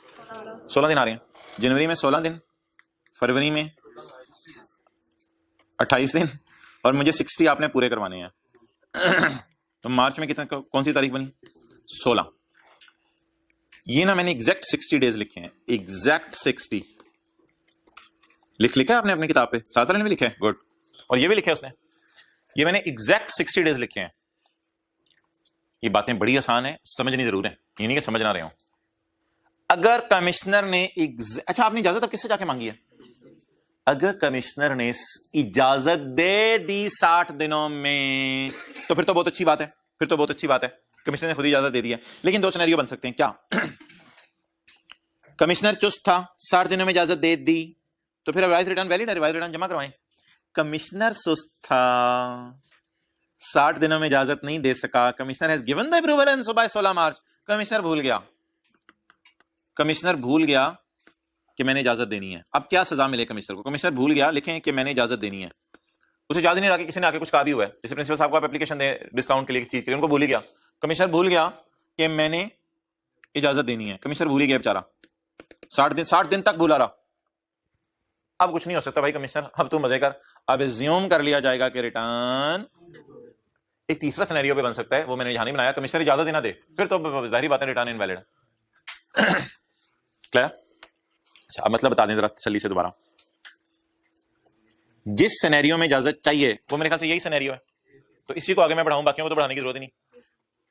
16 दिन आ रहे हैं। जनवरी में 16 दिन, फरवरी में 28 दिन, और मुझे 60 आपने पूरे करवाने हैं। तो मार्च में कितना, कौन सी तारीख बनी? 16। ये ना मैंने एग्जैक्ट 60 डेज लिखे हैं, एग्जैक्ट 60 लिखा है आपने अपनी किताब पे, साथ वाले ने भी लिखा है, गुड। और ये भी लिखा है उसने, ये मैंने एग्जैक्ट 60 डेज लिखे हैं। ये बातें बड़ी आसान है, समझनी जरूर है, ये नहीं कि समझ ना रहे हो। अगर कमिश्नर ने अच्छा, आपने इजाजत अब किससे जाके मांगी है? अगर कमिश्नर ने इजाजत दे दी 60 दिनों में तो फिर तो बहुत अच्छी बात है, फिर तो बहुत अच्छी बात है, कमिश्नर ने खुद इजाजत दे दी है। लेकिन दो सिनेरियो बन सकते हैं। क्या कमिश्नर चुस्त था, 60 दिनों में इजाजत दे दी, तो फिर रिवाइज रिटर्न वैलिड है, रिवाइज रिटर्न जमा करवाएं। कमिश्नर सुस्त था, 60 दिनों में इजाजत नहीं दे सका, commissioner has given the approval in by 16 March, commissioner भूल गया, कमिश्नर भूल गया कि मैंने इजाजत देनी है। अब क्या सजा मिले कमिश्नर को? कमिश्नर भूल गया, लिखें कि मैंने इजाजत देनी है, उसे याद ही नहीं रहा कि किसी ने आके कुछ कहा भी हुआ है। जैसे प्रिंसिपल साहब को आप एप्लीकेशन दे डिस्काउंट के लिए, किसी चीज के लिए, उनको भूल ही गया, कमिश्नर भूल गया कि मैंने इजाजत देनी है, कमिश्नर भूल ही गया बेचारा, 60 दिन तक भूला रहा। अब कुछ नहीं हो सकता भाई कमिश्नर, अब तू मजे कर, अब एज्यूम कर लिया जाएगा कि रिटर्न। एक तीसरा सिनेरियो भी बन सकता है, वो मैंने यहां नहीं बनाया, कमिश्नर इजाजत ही ना दे, फिर तो जाहिर बात है रिटर्न इनवैलिड है। क्लियर? अच्छा, अब मतलब बता दें जरा तसल्ली से दोबारा। जिस सिनेरियो में इजाजत चाहिए वो मेरे ख्याल से यही सिनेरियो है, तो इसी को आगे मैं बढ़ाऊं, बाकियों को तो बढ़ाने की जरूरत ही नहीं।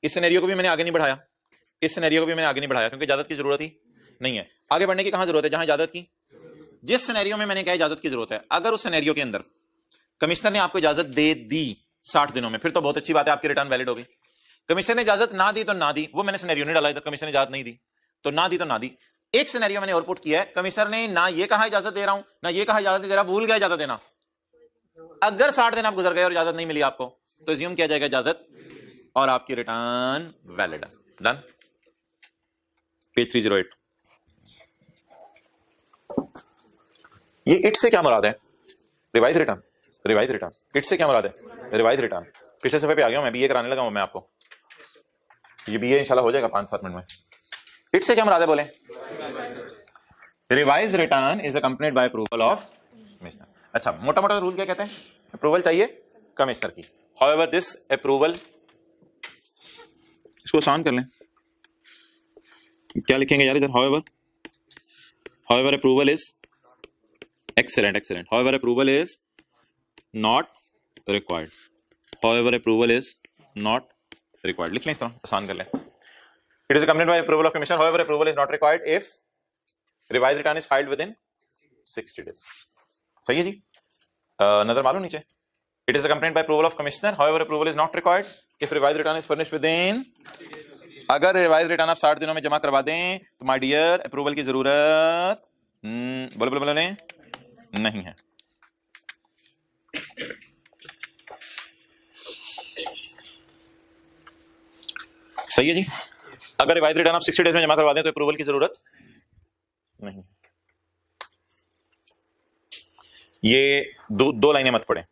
इस सिनेरियो को भी मैंने आगे नहीं बढ़ाया, इस सिनेरियो को भी मैंने आगे नहीं बढ़ाया, क्योंकि इजाजत की जरूरत ही नहीं है। आगे बढ़ने की कहां जरूरत है? जहां इजाजत की, जिस सिनेरियो में मैंने कहा इजाजत की जरूरत है, अगर उस सिनेरियो के अंदर कमिश्नर ने आपको इजाजत दे दी 60 दिनों में, फिर तो बहुत अच्छी बात है, आपकी रिटर्न वैलिड होगी। कमिश्नर ने इजाजत ना दी तो ना दी, वो मैंने सिनेरियो नहीं डाला इधर, कमिश्नर ने इजाजत नहीं दी तो ना दी तो ना दी। एक सिनेरियो मैंने और पुट किया है, कमिश्नर ने ना ये कहा इजाजत दे रहा हूं, ना ये कहा इजाजत दे रहा, भूल गया इजाजत देना। अगर 60 दिन आप गुजर गए और इजाजत नहीं मिली आपको, तो अज्यूम किया जाएगा इजाजत और आपकी रिटर्न वैलिड है। डन? पेज 308। ये इट से क्या मुराद है? Revise return, revise return. It से क्या मुराद है? Revise return. पिछले सफे पे आ गया हूं मैं, बीए कराने लगा हूं मैं आपको, ये बीए इंशाल्लाह हो जाएगा 5-7 मिनट में। इट से क्या मुराद है बोले? Revise return is accompanied by approval of commissioner. अच्छा, मोटा मोटा रूल क्या कहते हैं? अप्रूवल चाहिए कमिश्नर की। हाउएवर दिस अप्रूवल, इसको आसान कर लें, क्या लिखेंगे यार इधर? However approval is excellent, excellent. However, approval is not required. However, approval is not required. लिख लें इस तरह, आसान कर लें। It is accompanied by approval of commissioner. However, approval is not required if revised return is filed within 60 days. सही है जी? नजर मालूम नीचे। It is accompanied by approval of commissioner. However, approval is not required if revised return is furnished within. अगर revised return आप 60 दिनों में जमा करवा दें तो my dear approval की जरूरत बोले नहीं है। सही है जी? अगर रिवाइज रिटर्न आप 60 डेज में जमा करवा दें तो अप्रूवल की जरूरत नहीं। ये दो लाइनें मत पढ़ें।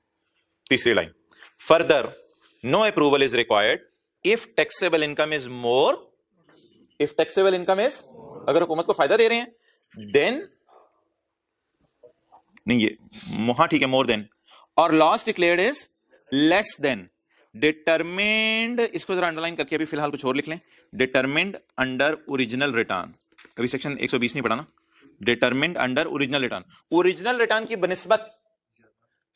तीसरी line, further no approval is required if taxable income is more, if taxable income is, अगर हुकूमत को फायदा दे रहे हैं देन, नहीं ये हाँ ठीक है, मोर देन, और loss declared is less then determined, इसको जरा अंडरलाइन करके अभी फिलहाल कुछ और लिख लें, डिटरमिन्ड अंडर ओरिजिनल रिटर्न। अभी सेक्शन 120 नहीं पढ़ा ना, determined under original return. Original return की बनिस्बत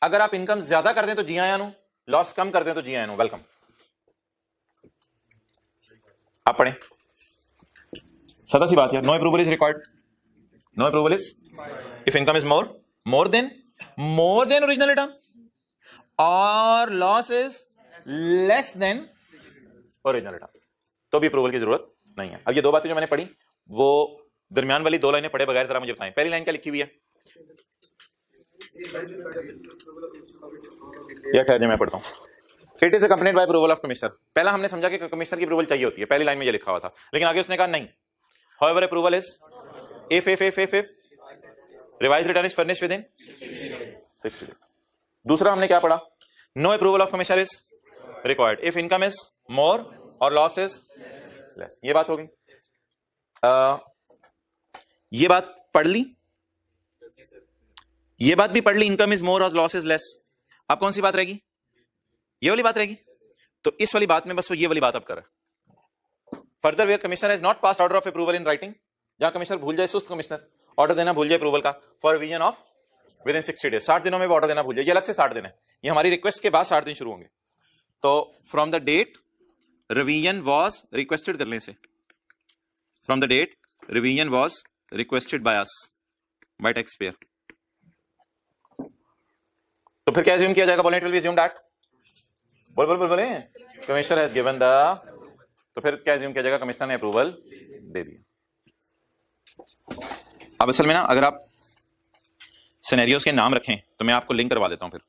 अगर आप इनकम ज्यादा कर दें तो जी आया नो, लॉस कम कर दें तो जी आया नो। वेलकम। आप पढ़ें, सदा सी बात है, no approval is required, no approval is if income is more than original return or loss is less than original return, तो भी अप्रूवल की जरूरत नहीं है। अब ये दो बातें जो मैंने पढ़ी, वो दरमियान वाली दो लाइनें पढ़े बगैर जरा मुझे बताएं। पहली लाइन क्या लिखी हुई है? या खैर मैं पढ़ता हूं। It is accompanied by approval of commissioner. पहला हमने समझा कि कमिश्नर की अप्रूवल चाहिए होती है, पहली लाइन में ये लिखा हुआ था, लेकिन आगे उसने कहा नहीं, however approval is if revise return is furnished within 60 days. दूसरा हमने क्या पढ़ा? No approval of commissioner is required if income is more और लॉस इज लेस। ये बात हो गई। ये बात पढ़ ली, ये बात भी पढ़ ली, इनकम इज मोर और लॉस इज लेस। अब कौन सी बात रहेगी? ये वाली बात रहेगी। तो इस वाली बात में बस वो ये वाली बात अब कर, further where commissioner is not pass order of approval in writing, जहां कमिश्नर भूल जाए, सुस्त कमिश्नर ऑर्डर देना भूल जाए अप्रूवल का, for revision of with in 60 days, 60 दिनों में ऑर्डर देना भूल जाए। ये अलग से 60 दिन है, ये हमारी रिक्वेस्ट के बाद 60 दिन शुरू होंगे। तो from the date revision was requested कर लें इसे, from the date revision was requested by us, by tax payer, तो फिर क्या assume किया जाएगा? बोले it will be assumed that, बोले कमिश्नर हैज गिवन द, तो फिर क्या assume किया जाएगा? कमिश्नर ने अप्रूवल दे दिया। अब असल में ना अगर आप सिनेरियोस के नाम रखें तो मैं आपको लिंक करवा देता हूं फिर।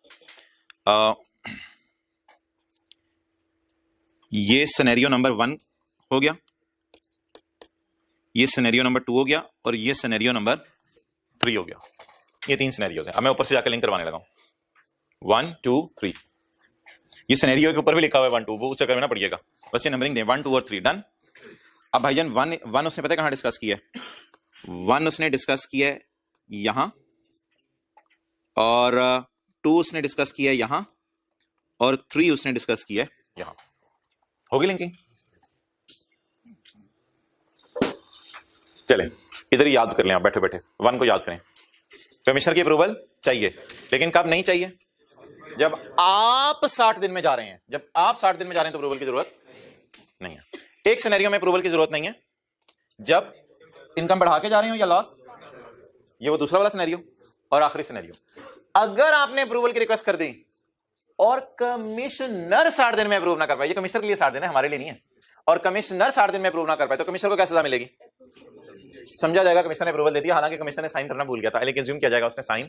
ये सिनेरियो नंबर 1 हो गया, ये सिनेरियो नंबर 2 हो गया, और ये सिनेरियो नंबर 3 हो गया। ये 3 सिनेरियोस हैं। अब मैं ऊपर से जाकर लिंक करवाने लगा हूं। 1 2 3, ये सिनेरियो के ऊपर भी लिखा हुआ है 1 2, वो उस चक्कर में ना पढ़िएगा, बस ये नंबरिंग दें 1 2 और 3। डन। अब भाईजान 1 उसने पता है कहां डिस्कस किया है? 1 उसने डिस्कस किया है यहां, और 2 उसने डिस्कस किया है यहां, और 3 उसने डिस्कस किया है यहां। होगी लिंकिंग? चलें इधर ही याद कर लें आप बैठे बैठे, 1 को याद करें। कमिश्नर की अप्रूवल चाहिए, लेकिन कब नहीं चाहिए? जब आप 60 दिन में जा रहे हैं। जब आप 60 दिन में जा रहे हैं तो अप्रूवल की जरूरत नहीं है। एक सिनेरियो में अप्रूवल की जरूरत नहीं है, जब इनकम बढ़ा के जा रहे हो या लॉस, ये वो दूसरा वाला सिनेरियो। और आखिरी सिनेरियो, अगर आपने अप्रूवल की रिक्वेस्ट कर दी और कमिश्नर 60 दिन में अप्रूव ना कर पाए, ये कमिश्नर के लिए 60 दिन है, हमारे लिए नहीं है, और कमिश्नर 60 दिन में अप्रूव ना कर पाए तो कमिश्नर को क्या सजा मिलेगी? समझा जाएगा कमिश्नर ने अप्रूवल दे दिया, हालांकि कमिश्नर ने साइन करना भूल गया था, लेकिन अज्यूम किया जाएगा उसने साइन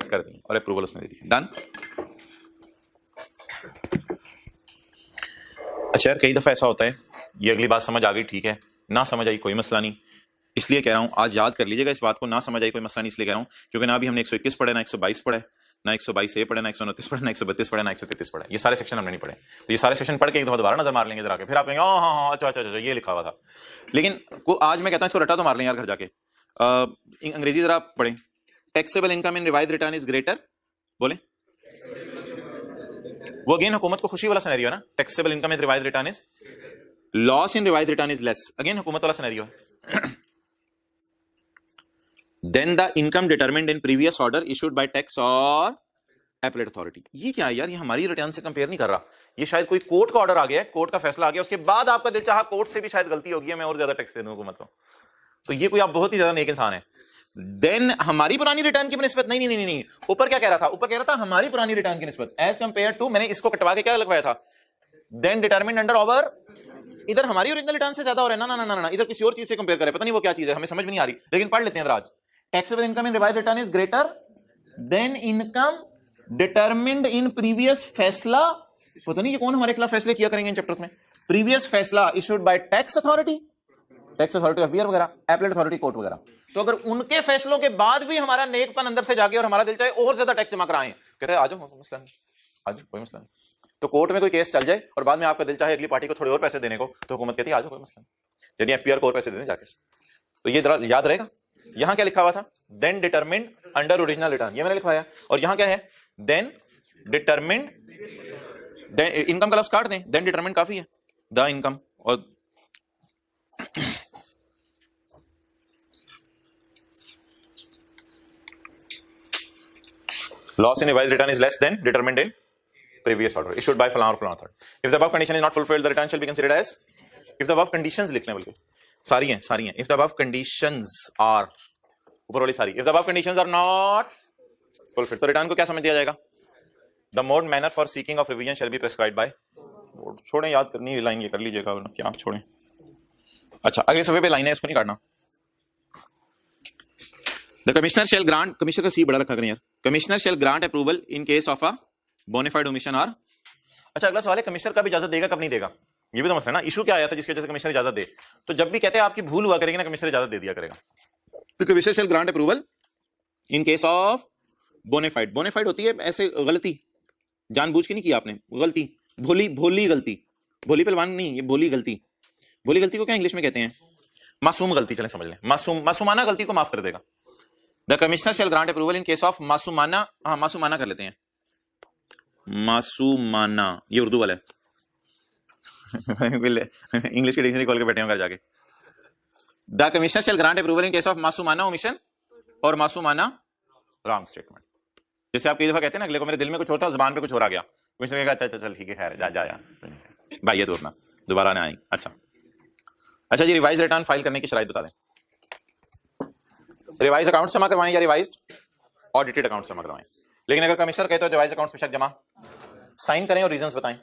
कर दी और अप्रूवल उसने दे दी। डन। अच्छा यार, कई दफा ऐसा होता है, ये अगली बात समझ आ गई ठीक है, ना समझ आई कोई मसला नहीं, इसलिए कह रहा हूं आज याद कर लीजिएगा इस बात को। ना समझ आई कोई मसला नहीं इसलिए कह रहा हूं क्योंकि ना अभी हमने 121 पढ़े, ना 122 पढ़े, ना 122A पढ़े, ना 129 पढ़े, ना 132 पढ़े, ना 133 पढ़े। ये सारे सेक्शन हमने नहीं पढ़े। तो ये सारे सेक्शन पढ़ के एक दफा दोबारा नजर मार लेंगे इधर आके, फिर आप कहेंगे हाँ अच्छा ये लिखा हुआ था। लेकिन आज मैं कहता हूं इसको रटा तो मार लें यार घर जाके। अंग्रेजी जरा आप पढ़ें। Taxable income in revise return is greater, बोले वो अगेन हुकूमत को खुशी वाला सिनेरियो है ना। Taxable income in revise return is, loss in revise return is less, again हुकूमत वाला सिनेरियो है। Then the income determined in previous order issued by tax और एपलेट अथॉरिटी। ये क्या है यार, ये हमारी रिटर्न से कंपेयर नहीं कर रहा, ये शायद कोई कोर्ट का ऑर्डर आ गया है, कोर्ट का फैसला आ गया, उसके बाद आपका दिल चाहा कोर्ट से भी शायद गलती होगी है, मैं और ज्यादा टैक्स दे दूं हुकूमत को। तो ये कोई आप बहुत ही ज्यादा नेक इंसान है। देन हमारी पुरानी रिटर्न की निस्बत नहीं, ऊपर क्या कह रहा था? ऊपर कह रहा था हमारी पुरानी रिटर्न की निस्बत एज कंपेयर टू, मैंने इसको कटवा के क्या लगवाया था? देन डिटरमिन्ड अंडर ओवर, इधर हमारी ओरिजिनल रिटर्न से ज्यादा हो रहा है ना, इधर किसी और चीज से कंपेयर करे, पता नहीं वो क्या चीज है, हमें समझ में नहीं आ रही, लेकिन पढ़ लेते हैं आज। Taxable income in revise return is greater than income determined in previous फैसला, पता नहीं ये कौन हमारे खिलाफ फैसले किया करेंगे इन चैप्टर्स में। प्रीवियस फैसला issued by tax authority of बियर वगैरह, एपलेट अथॉरिटी कोर्ट वगैरह। तो अगर उनके फैसलों के बाद भी हमारा नेकपन अंदर से जागे और हमारा दिल चाहे और ज्यादा टैक्स जमा कराएं, कहते हैं आ जाओ मसला नहीं, आज कोई मसला नहीं। तो कोर्ट में कोई केस चल जाए और बाद में आपका दिल चाहे अगली पार्टी को थोड़े और पैसे देने को, तो हुकूमत कहती है आ जाओ कोई मसला नहीं, यानी एफपीआर को और पैसे देने जाके। तो ये जरा याद रहेगा। यहां क्या लिखा हुआ था? Then determined under original return, ये मैंने लिखवाया। और यहां क्या है? देन डिटरमिन्ड, इनकम का लफ्ज काट दें, देन डिटरमिन्ड काफी है, द इनकम। और loss in revised return is less than determined in previous order issued by falan or falan authority. If the above condition is not fulfilled, the return shall be considered as, if the above conditions लिख लें, बल्कि सारी हैं, if the above conditions are, ऊपर वाली सारी, if the above conditions are not fulfilled, तो रिटर्न को क्या समझ दिया जाएगा? The mode manner for seeking of revision shall be prescribed by, छोड़ें, याद करनी लाइन ये कर लीजिएगा, क्या छोड़ें। अच्छा अगले सफे पे लाइन है, इसको नहीं काटना। The commissioner shall grant, commissioner का सी बड़ा रखा करें यार, commissioner shall grant approval in case of a bona fide omission or, अच्छा अगला सवाल है कमिश्नर कब इजाजत देगा कब नहीं देगा, ये भी तो मसला है ना। इशू क्या आया था जिसकी वजह से कमिश्नर इजाजत दे, तो जब भी कहते हैं आपकी भूल हुआ करेगी ना, कमिश्नर इजाजत दे दिया करेगा। तो commissioner shall grant approval in case of bona fide, bona fide होती है ऐसे गलती, जानबूझ के नहीं किया आपने, गलती, भोली गलती, भोली पहलवान नहीं, ये भोली गलती। भोली गलती को क्या इंग्लिश में कहते हैं? मासूम गलती, चलें समझ लें, मासूमाना गलती को माफ कर देगा। The commissioner shall grant approval in case of मासूमाना, हाँ मासूमाना कर लेते हैं, मासूमाना, ये उर्दू वाला है इंग्लिश की डिक्शनरी खोल के बैठे हैं घर जाके। The commissioner shall grant approval in case of मासूमाना ओमिशन और मासूमाना रॉन्ग स्टेटमेंट। जैसे आप कई दफा कहते हैं ना, अगले को मेरे दिल में कुछ होता है, जुबान पे कुछ और आ गया, कमिश्नर कहेगा अच्छा चल ठीक है, खैर जा भाई ये तो अपना दोबारा ना आएंगे। अच्छा जी, रिवाइज रिटर्न फाइल करने की शराइत बता दें। रिवाइज अकाउंट जमा करवाएं या रिवाइज ऑडिटेड अकाउंट जमा करवाएं? लेकिन अगर कमिश्नर कहते हो डिवाइस अकाउंट्स में शक जमा, साइन करें और रीजंस बताएं।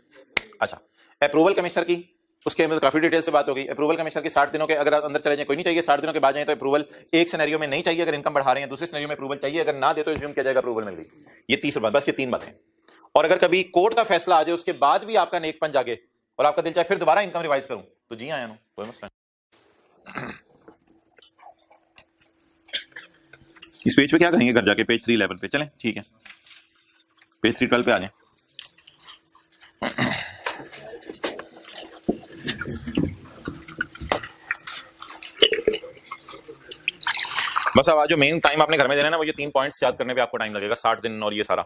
अच्छा, अप्रूवल कमिश्नर की, उसके अंदर काफी डिटेल से बात होगी। अप्रूवल कमिश्नर की 60 दिनों के अगर अंदर चले जाए कोई नहीं चाहिए, 60 दिनों के बाद जाए तो अप्रूवल एक सिनेरियो में नहीं चाहिए अगर इनकम बढ़ा रहे हैं, दूसरे सिनेरियो में अप्रूवल चाहिए, अगर ना दे तो एज्यूम किया जाएगा अप्रूवल मिल गई। ये तीसरी बात, बस ये 3 बातें। और अगर कभी कोर्ट का फैसला आ जाए उसके बाद भी आपका नेकपन जागे और आपका दिल चाहे फिर दोबारा इनकम रिवाइज करूं तो जी आया, कोई मसला नहीं। इस पेज पे क्या करेंगे घर जाके, पेज 311 पे चलें, ठीक है, पेज 312 पे आ जाए। बस अब आज जो मेन टाइम आपने घर में देना है ना, वो ये 3 पॉइंट्स याद करने पे आपको टाइम लगेगा, 60 दिन और ये सारा,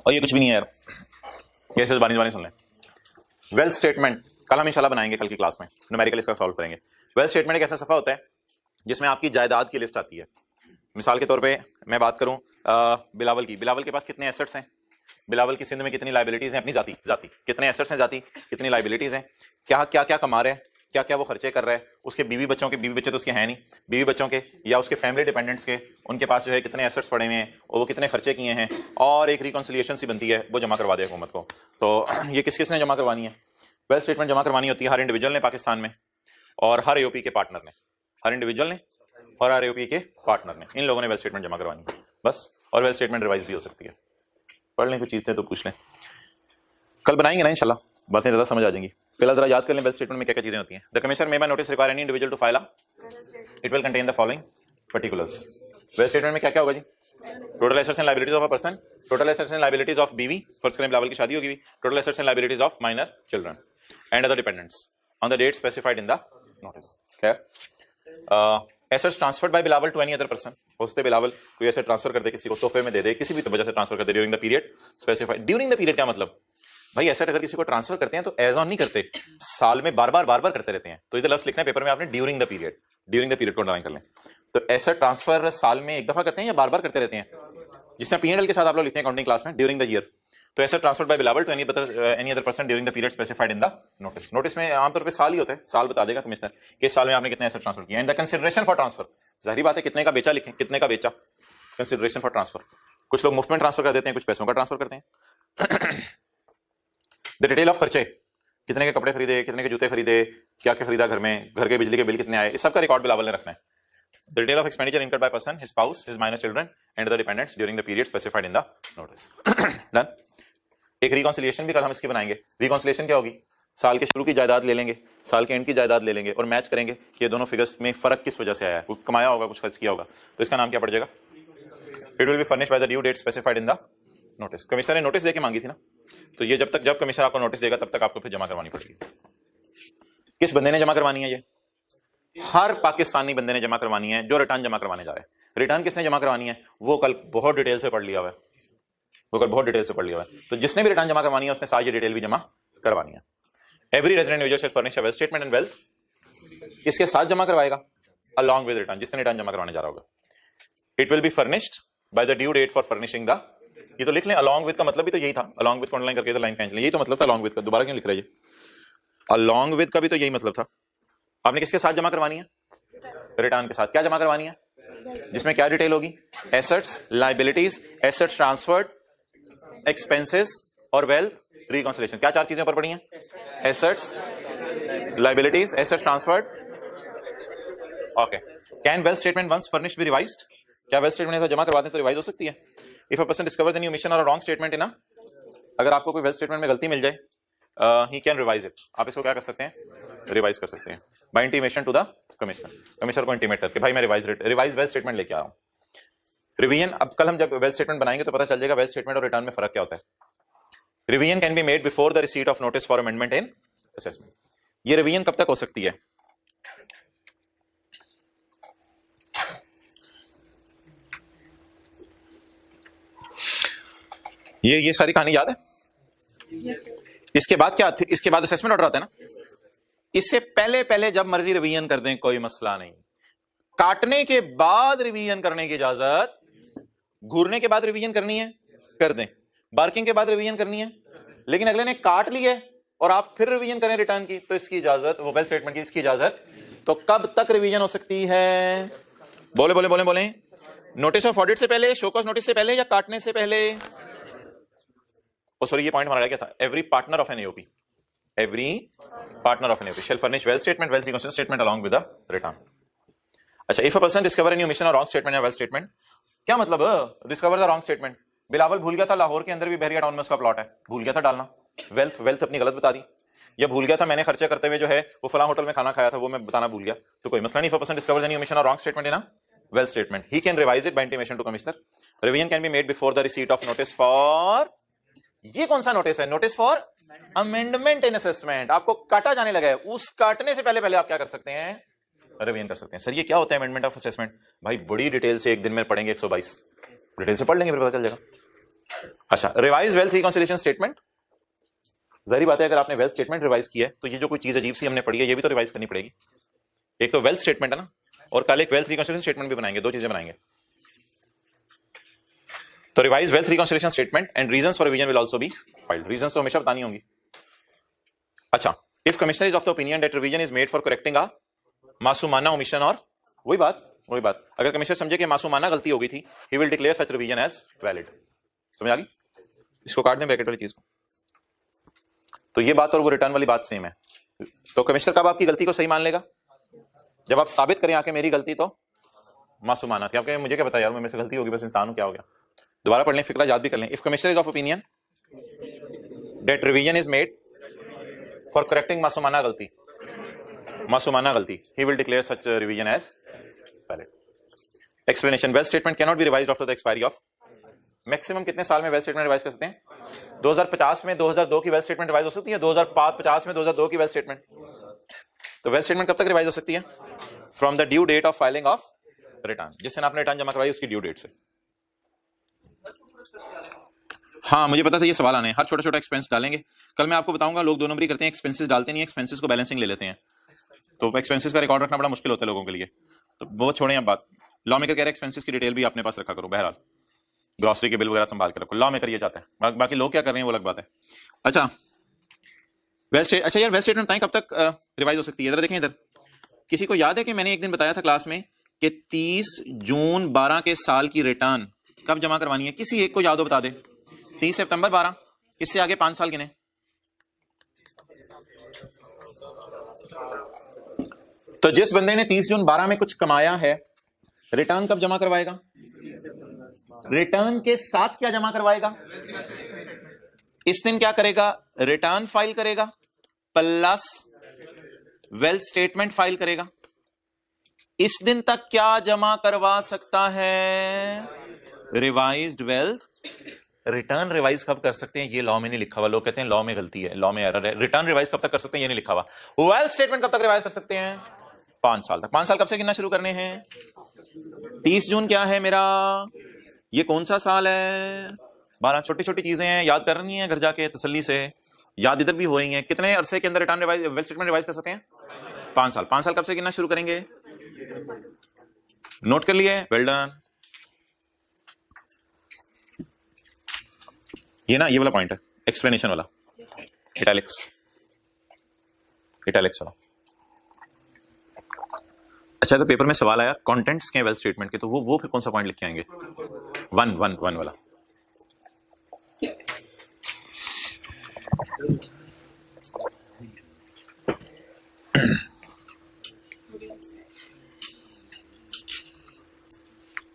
और ये कुछ भी नहीं है यार, कैसे जबानी जबानी सुन लें। वेल्थ स्टेटमेंट कल हम इंशाल्लाह बनाएंगे, कल की क्लास में न्यूमेरिकल इसका सॉल्व करेंगे। वेल्थ स्टेटमेंट एक ऐसा सफा होता है जिसमें आपकी जायदाद की लिस्ट आती है। मिसाल के तौर पे मैं बात करूं बिलावल की, बिलावल के पास कितने एसेट्स हैं, बिलावल की सिंध में कितनी लाइबिलिटीज हैं, अपनी जाती कितने एसेट्स हैं, जाती कितनी लाइबिलिटीज हैं, क्या क्या कमा रहे हैं, क्या क्या वो खर्चे कर रहा है, उसके बीवी बच्चे तो उसके हैं नहीं, बीवी बच्चों के या उसके फैमिली डिपेंडेंट्स के, उनके पास जो है कितने एसेट्स पड़े हुए हैं और वो कितने खर्चे किए हैं, और एक रिकॉन्सिलिएशन सी बनती है, वो जमा करवा दे हुकूमत को। तो ये किस किस ने जमा करवानी है? वेल्थ स्टेटमेंट जमा करवानी होती है हर इंडिविजुअल ने पाकिस्तान में, और हर एओपी के पार्टनर ने, हर इंडिविजुअल ने और हर एओपी के पार्टनर ने, इन लोगों ने वेल्थ स्टेटमेंट जमा करवानी है बस। और वेल्थ स्टेटमेंट रिवाइज भी हो सकती है, पढ़ लें कुछ चीजें तो पूछ लें, कल बनाएंगे ना इंशाल्लाह, बस ज़्यादा समझ आ जाएंगी। पहला जरा याद कर लें वेल्थ स्टेटमेंट में क्या क्या चीजें होती हैं। The commissioner may by notice require any individual to file a, it will contain the following particulars. Wealth statement में क्या क्या होगा जी? Total assets and liabilities of a person, total assets and liabilities of बीवी, फर्स्ट करें बिलावल की शादी होगी, total assets and liabilities of minor children and other dependents on the date specified in the notice. Assets transferred by Bilawal to any other person, हो सकता है बिलावल कोई ऐसे ट्रांसफर कर दे, किसी को तोहफे में दे दे, किसी भी वजह से ट्रांसफर कर दे during the period specified. During the period क्या मतलब भाई, एसेट अगर किसी को ट्रांसफर करते हैं तो एज ऑन नहीं करते, साल में बार बार करते रहते हैं। तो इधर लफ्ज लिखना है पेपर में आपने during the period, during the period को अंडरलाइन कर लें। तो एसेट ट्रांसफर साल में एक दफा करते हैं या बार बार करते रहते हैं, जिसमें पीएनएल के साथ आप लोग लिखते हैं अकाउंटिंग क्लास में ड्यूरिंग द ईयर। तो asset transferred by Bilawal to any other person during the period specified in the notice. Notice में आमतौर पे साल ही होता है, साल बता देगा कमिश्नर कि इस साल में आपने कितने एसेट ट्रांसफर किया। And the consideration for transfer, जाहिर बात है कितने का बेचा लिखें, कितने का बेचा, कंसिडरेशन फॉर ट्रांसफर। कुछ लोग मुफ्त में ट्रांसफर कर देते हैं, कुछ पैसों का ट्रांसफर करते हैं। द डिटेल ऑफ खर्चे, कितने के कपड़े खरीदे, कितने के जूते खरीदे, क्या क्या खरीदा घर में, घर के बिजली के बिल कितने आए, इस सब का रिकॉर्ड बिलावल ने रखना है। The detail of expenditure incurred by person, his spouse, his minor children and the dependents during the period specified in the notice. Done. एक रिकॉन्सिलिएशन भी कल हम इसकी बनाएंगे। रिकॉन्सिलिएशन क्या होगी? साल के शुरू की जायदाद ले लेंगे, साल के एंड की जायदाद ले लेंगे और मैच करेंगे कि ये दोनों फिगर्स में फर्क किस वजह से आया है, कुछ कमाया होगा, कुछ खर्च किया होगा, तो इसका नाम क्या पड़ जाएगा? It will be furnished by the due date specified in the notice. Commissioner ने नोटिस देके मांगी थी ना, तो ये जब कमिश्नर आपको नोटिस देगा तब तक आपको फिर जमा करवानी पड़ेगी। किस बंदे ने जमा करवानी है? ये हर पाकिस्तानी बंदे ने जमा करवानी है जो रिटर्न जमा करवाने जा रहे हैं। रिटर्न किसने जमा करवानी है वो कल बहुत डिटेल से पढ़ लिया हुआ है, तो जिसने भी रिटर्न जमा करवानी है उसने सारी डिटेल भी जमा करवानी है। Every resident user shall furnish a wealth statement and wealth, इसके साथ जमा करवाएगा अलॉन्ग विद रिटर्न, जिसने रिटर्न जमा करवाने जा रहा होगा। It will be furnished by the due date for furnishing the, ये तो लिख लें, अलॉन्ग विद का मतलब भी तो यही था, अलॉन्ग विद को अंडरलाइन करके तो लाइन खींच लें, यही तो मतलब था अलॉन्ग विद का, दोबारा क्यों लिख रहे हैं? अलॉन्ग विद का भी तो यही मतलब था। आपने किसके साथ जमा करवानी है? रिटर्न के साथ। क्या जमा करवानी है? जिसमें क्या डिटेल होगी? Assets, liabilities, assets transferred, expenses और वेल्थ रिकॉन्सिलिएशन। क्या 4 चीजें ऊपर पड़ी हैं? Assets, liabilities, assets transferred. Okay. Can wealth statement once furnished be revised? क्या वेल्थ स्टेटमेंट जमा करवा दें तो रिवाइज हो सकती है? If a person discovers any omission और रॉन्ग स्टेटमेंट इन अ, अगर आपको कोई वेल्थ स्टेटमेंट में गलती मिल जाए, ही कैन रिवाइज इट, आप इसको क्या कर सकते हैं? रिवाइज कर सकते हैं by intimation to the commissioner, commissioner को इंटीमेट करके भाई मैं रिवाइज वेल्थ स्टेटमेंट लेके आ रहा हूं। रिवीजन, अब कल हम जब वेल्थ स्टेटमेंट बनाएंगे तो पता चल जाएगा वेल्थ स्टेटमेंट और रिटर्न में फर्क क्या होता है। Revision can be made before the receipt of notice for amendment in assessment. ये रिवीजन कब तक हो सकती है? ये सारी कहानी याद है? इसके बाद क्या? इसके बाद असेसमेंट ऑर्डर आता है ना। इससे पहले जब मर्जी रिवीजन कर दें कोई मसला नहीं। काटने के बाद रिवीजन करने की इजाजत, घूरने के बाद रिवीजन करनी है कर दें, बार्किंग के बाद रिवीजन करनी है, लेकिन अगले ने काट लिया और आप फिर रिवीजन करें रिटर्न की, तो इसकी इजाजत, वो वेल्थ स्टेटमेंट की इसकी इजाजत, तो कब तक रिवीजन हो सकती है? बोले बोले बोले बोले नोटिस ऑफ ऑडिट से पहले, शो कॉज नोटिस से पहले या काटने से पहले? सॉरी ये पॉइंट हमारा क्या था? Every partner of an AOP, every partner of an AOP shall furnish wealth statement, wealth reconciliation statement along with the return. अच्छा, if a person discover any omission और रॉन्ग स्टेटमेंट या वेल्थ स्टेटमेंट, क्या मतलब discover the wrong statement? Bilawal भूल गया था लाहौर के अंदर भी बहरिया टाउन में उसका प्लॉट है, भूल गया था डालना, वेल्थ अपनी गलत बता दी, या भूल गया था मैंने खर्चे करते हुए जो है वो फलां होटल में खाना खाया था वो मैं बताना भूल गया, तो कोई मसला नहीं। If a person discover any omission और wrong statement in a wealth statement, he can revise it by intimation to commissioner. Revision can be made before the receipt of notice for, ये कौन सा नोटिस है? Notice for amendment in assessment. आपको काटा जाने लगा है, उस काटने से पहले आप क्या कर सकते हैं? रिवीजन कर सकते हैं। सर ये क्या होता है अमेंडमेंट ऑफ असेसमेंट? भाई बड़ी डिटेल से एक दिन में पढ़ेंगे, 122 डिटेल से पढ़ लेंगे फिर पता चल जाएगा। अच्छा, रिवाइज वेल्थ रिकंसिलिएशन स्टेटमेंट, जाहिर बात है अगर आपने वेल्थ स्टेटमेंट रिवाइज किया है तो ये जो कोई चीज अजीब सी हमने पढ़ी है ये भी तो रिवाइज करनी पड़ेगी। एक तो वेल्थ स्टेटमेंट है ना, और कल एक वेल्थ रिकंसिलिएशन स्टेटमेंट भी बनाएंगे, दो चीजें बनाएंगे। तो revise wealth reconciliation statement and reasons for revision will also be filed. Reasons तो हमेशा बतानी होंगी। अच्छा, if commissioner is of the opinion that revision is made for correcting a मासूमाना ओमिशन, और वही बात अगर कमिश्नर समझे कि मासूमाना गलती हो गई थी, he will declare such revision as valid. समझ आ गई? इसको काट दें ब्रैकेट वाली चीज को। तो ये बात और वो रिटर्न वाली बात सेम है। तो कमिश्नर कब आपकी गलती को सही मान लेगा? जब आप साबित करें आके मेरी गलती तो मासूमाना थी। आप कहें मुझे क्या पता यार, मेरे से गलती होगी, बस इंसान हूं, क्या हो गया। दोबारा पढ़ लें, फिक्रा याद भी कर लें। If commissioner is of opinion that revision is made for correcting मासूमाना गलती, he will declare such revision as valid. Explanation: wealth statement can not be revised after the expiry of, maximum कितने साल में वेल्थ स्टेटमेंट रिवाइज कर सकते हैं? 2050 में 2002 की वेल्थ स्टेटमेंट रिवाइज हो सकती है, 2050 में 2002 की वेल्थ स्टेटमेंट। तो वेल्थ स्टेटमेंट कब तक रिवाइज हो सकती है? From the due date of filing of return, जिस दिन आपने रिटर्न जमा करवाई उसकी ड्यू डेट से। हाँ मुझे पता था ये सवाल आने हैं। हर छोटा छोटा एक्सपेंस डालेंगे। कल मैं आपको बताऊंगा, लोग 2 नंबरी करते हैं, एक्सपेंसेस डालते नहीं, एक्सपेंसेस को बैलेंसिंग ले लेते हैं, तो एक्सपेंसेस का रिकॉर्ड रखना बड़ा मुश्किल होता है लोगों के लिए। तो वो छोड़ें अब बात। लॉ मेकर कह रहे हैं एक्सपेंसेस की डिटेल भी अपने पास रखा करो, बहरहाल ग्रॉसरी के बिल वगैरह संभाल के रखो। लॉ मेकर ये चाहते हैं, बाकी लोग क्या कर रहे हैं वो अलग बात है। अच्छा यार वेल्थ स्टेटमेंट बताएं कब तक रिवाइज हो सकती है? जरा देखें इधर, किसी को याद है कि मैंने एक दिन बताया था क्लास में कि 30 जून 12 के साल की रिटर्न कब जमा करवानी है? किसी एक को याद हो बता दे। 30 सितंबर 12, इससे आगे 5 साल गिने। तो जिस बंदे ने 30 जून 12 में कुछ कमाया है, रिटर्न कब जमा करवाएगा? रिटर्न के साथ क्या जमा करवाएगा? इस दिन क्या करेगा? रिटर्न फाइल करेगा प्लस वेल्थ स्टेटमेंट फाइल करेगा। इस दिन तक क्या जमा करवा सकता है? Revised wealth return. रिवाइज कब कर सकते हैं? ये लॉ में नहीं लिखा हुआ। लोग कहते हैं लॉ में गलती है, लॉ में एरर है। रिटर्न रिवाइज कब तक कर सकते हैं ये नहीं लिखा हुआ। वेल्थ स्टेटमेंट कब तक रिवाइज कर सकते हैं? 5 साल तक। 5 साल कब से गिनना शुरू करने हैं? 30 जून क्या है मेरा? ये कौन सा साल है? 12। छोटी छोटी चीजें हैं, याद करनी है घर जाके तसल्ली से, याद इधर भी हो रही हैं। कितने अरसे के अंदर return revise wealth statement revise कर सकते हैं? 5 साल। 5 साल कब से गिनना शुरू करेंगे? नोट कर लिए? Well done. ये ना ये वाला पॉइंट है, एक्सप्लेनेशन वाला, इटैलिक्स वाला। अच्छा अगर पेपर में सवाल आया कंटेंट्स के वेल्थ स्टेटमेंट के, तो वो फिर कौन सा पॉइंट लिख के आएंगे? 1 वाला।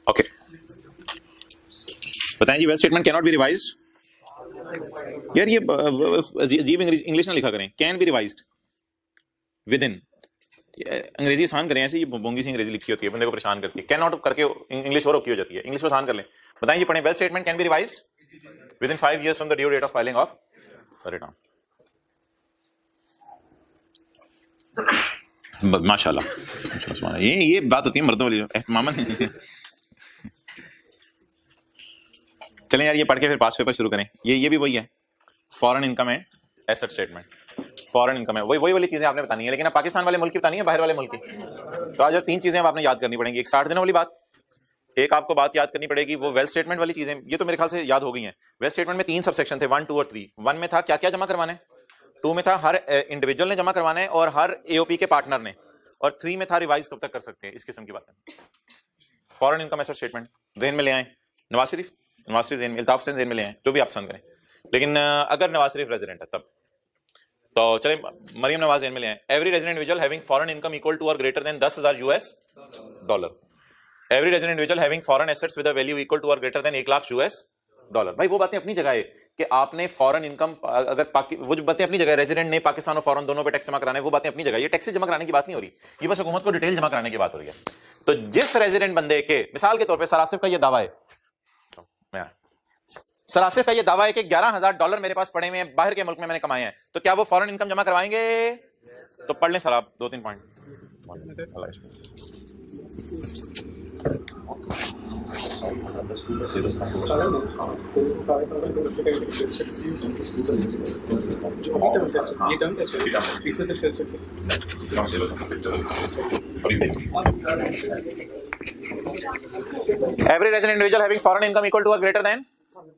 ओके बताएं जी, wealth statement can not be revised. यार ये अजीब इंग्लिश ना लिखा करें, can be revised within. अंग्रेजी आसान करें, ऐसे ये बोंगी सी अंग्रेजी लिखी होती है, बंदे को परेशान करती है। कैन नॉट करके इंग्लिश और ओकी हो जाती है, इंग्लिश को आसान कर लें। बताएं ये पढ़ें, wealth statement can be revised within 5 years from the due date of filing of return. माशाल्लाह, ये बात होती है मर्दों वाली एहतमामन। चलें यार ये पढ़ के फिर पास पेपर शुरू करें। ये भी वही है, foreign income and asset statement. Foreign income है वही वाली चीजें आपने बतानी है, लेकिन आप पाकिस्तान वाले मुल्क की बतानी है, बाहर वाले मुल्क की। तो आज 3 चीजें आपने याद करनी पड़ेंगी। एक 60 दिनों वाली बात, एक आपको बात याद करनी पड़ेगी वो वेल्थ स्टेटमेंट वाली चीजें। ये तो मेरे ख्याल से याद हो गई हैं। वेल्थ स्टेटमेंट में 3 सब सेक्शन थे, 1, 2 और 3। 1 में था क्या क्या जमा करवाना है, 2 में था हर इंडिविजुअल ने जमा करवाना है और हर एओपी के पार्टनर ने, और 3 में था रिवाइज कब तक कर सकते हैं, इस किस्म की बातें। फॉरेन इनकम एसेट स्टेटमेंट जहन में ले आए, नवाज शरीफ जहन में, अल्ताफ हुसैन जहन में ले आए, जो भी आप पसंद करें। लेकिन अगर नवाज शरीफ रेजिडेंट है तब तो चले मरियम नवाज जहन में ले आए। Every resident individual having foreign income equal to or greater than $10,000। Every resident individual having foreign assets with a value equal to or greater than $1,00,000। भाई वो बातें अपनी जगह है कि आपने फॉरेन इनकम अगर वो बातें अपनी जगह, रेजिडेंट ने पाकिस्तान और फॉरेन दोनों पे टैक्स जमा कराना है, वो बातें अपनी जगह। ये टैक्स जमा कराने की बात नहीं हो रही, ये बस हुकूमत को डिटेल जमा कराने की बात हो रही है। तो जिस रेजिडेंट बंदे के, मिसाल के तौर पे सर आसिफ का ये दावा है, सर आसिफ का ये दावा है कि $11,000 मेरे पास पड़े हुए हैं, बाहर के मुल्क में मैंने कमाए हैं, तो क्या वो फॉरेन इनकम जमा करवाएंगे? तो पढ़ लें सर आप 2-3 point. Every resident individual having foreign income equal to or greater than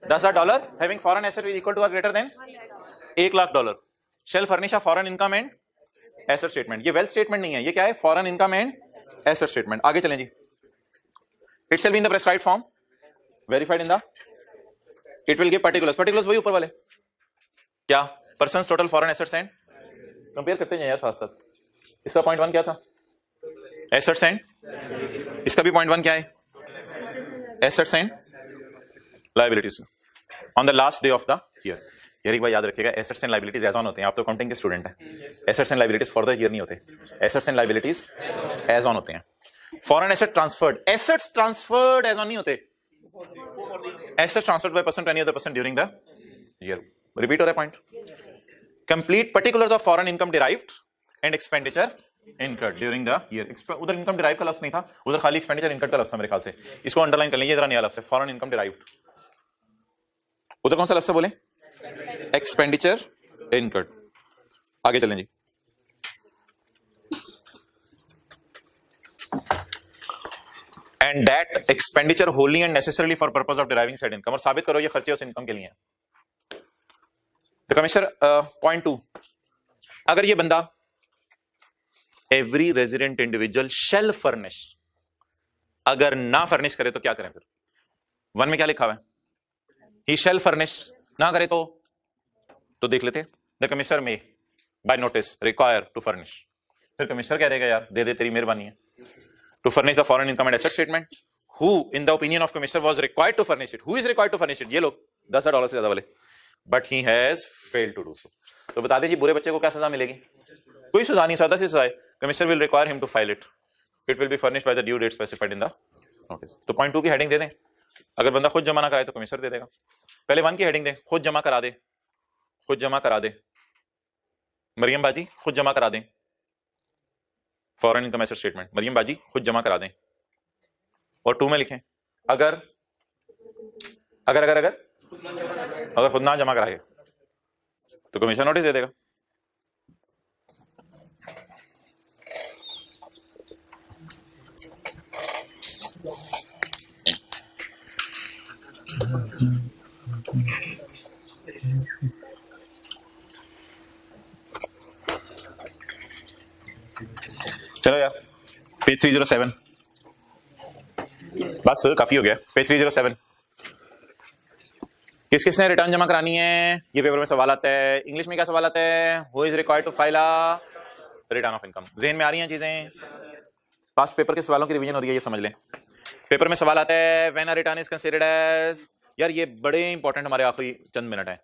$10,000, having foreign asset equal to or greater than $1,00,000 shall furnish a foreign income and asset statement। ये वेल्थ स्टेटमेंट नहीं है, ये क्या है? Foreign income and asset statement. आगे चलें जी। It shall be in the prescribed form, verified in the, it will give particulars वही ऊपर वाले, क्या? Persons total foreign assets and, compare करते हैं यार साथ साथ। इसका पॉइंट 1 क्या था? एसेट्स एंड, इसका भी पॉइंट 1 क्या है? Assets and liabilities on the last day of the year. यार एक बार याद रखिएगा, assets and liabilities as on होते हैं। आप तो अकाउंटिंग के स्टूडेंट हैं, assets and liabilities for the year नहीं होते, assets and liabilities as on होते हैं। Foreign asset transferred, assets transferred as on नहीं होते, assets transferred by person to any other person during the year. Repeat हो रहा है point. Complete particulars of foreign income derived and expenditure incurred during the year. उधर इनकम डिराइव का लफ्ज नहीं था, उधर खाली एक्सपेंडिचर इनकर्ड का लफ्ज था मेरे ख्याल से। इसको अंडरलाइन कर लीजिए, जरा नया लफ्ज है, फॉरेन इनकम डिराइव्ड। उधर कौन सा लफ्ज है बोले? Expenditure incurred. आगे चलें जी। And that expenditure wholly and necessarily for purpose of deriving side income, और साबित करो ये खर्चे उस इनकम के लिए हैं। तो कमिश्नर पॉइंट 2, अगर ये बंदा every resident individual shell furnish, अगर ना फर्निश करे तो क्या करें फिर? 1 में क्या लिखा हुआ है? ही शेल फर्निश, ना करे तो देख लेते। द कमिश्नर में by notice require to furnish. फिर कमिश्नर कह देगा यार दे दे, तेरी मेहरबानी है, to furnish the foreign income and asset statement. Who in the opinion of commissioner was required to furnish it? Who is required to furnish it? ये लोग $10,000 से ज्यादा वाले, but he has failed to do so. तो बता दीजिए बुरे बच्चे को क्या सजा मिलेगी? कोई सजा नहीं, सादा सी सजा है। Commissioner will require him to file it, it will be furnished by the due date specified in the notice. तो पॉइंट 2 की हेडिंग दे दें, अगर बंदा खुद जमा ना कराए तो कमिश्नर दे देगा। पहले 1 की हेडिंग दें, खुद जमा करा दे, खुद जमा करा दे, मरियम बाजी खुद जमा करा दें foreign income asset statement, Maryam बाजी खुद जमा करा दें। और 2 में लिखें अगर अगर अगर अगर अगर खुद ना जमा कराए तो कमीशन नोटिस दे देगा। चलो यार पेज 307, बस काफी हो गया। पेज 307, किस किसने रिटर्न जमा करानी है? ये पेपर में सवाल आता है। इंग्लिश में क्या सवाल आता है? Who is required to file a return of income. ज़हन में आ रही हैं चीजें? पास्ट पेपर के सवालों की रिवीजन हो रही है, ये समझ लें। पेपर में सवाल आता है when a return is considered as, यार ये बड़े इंपॉर्टेंट हमारे आखिरी चंद मिनट है।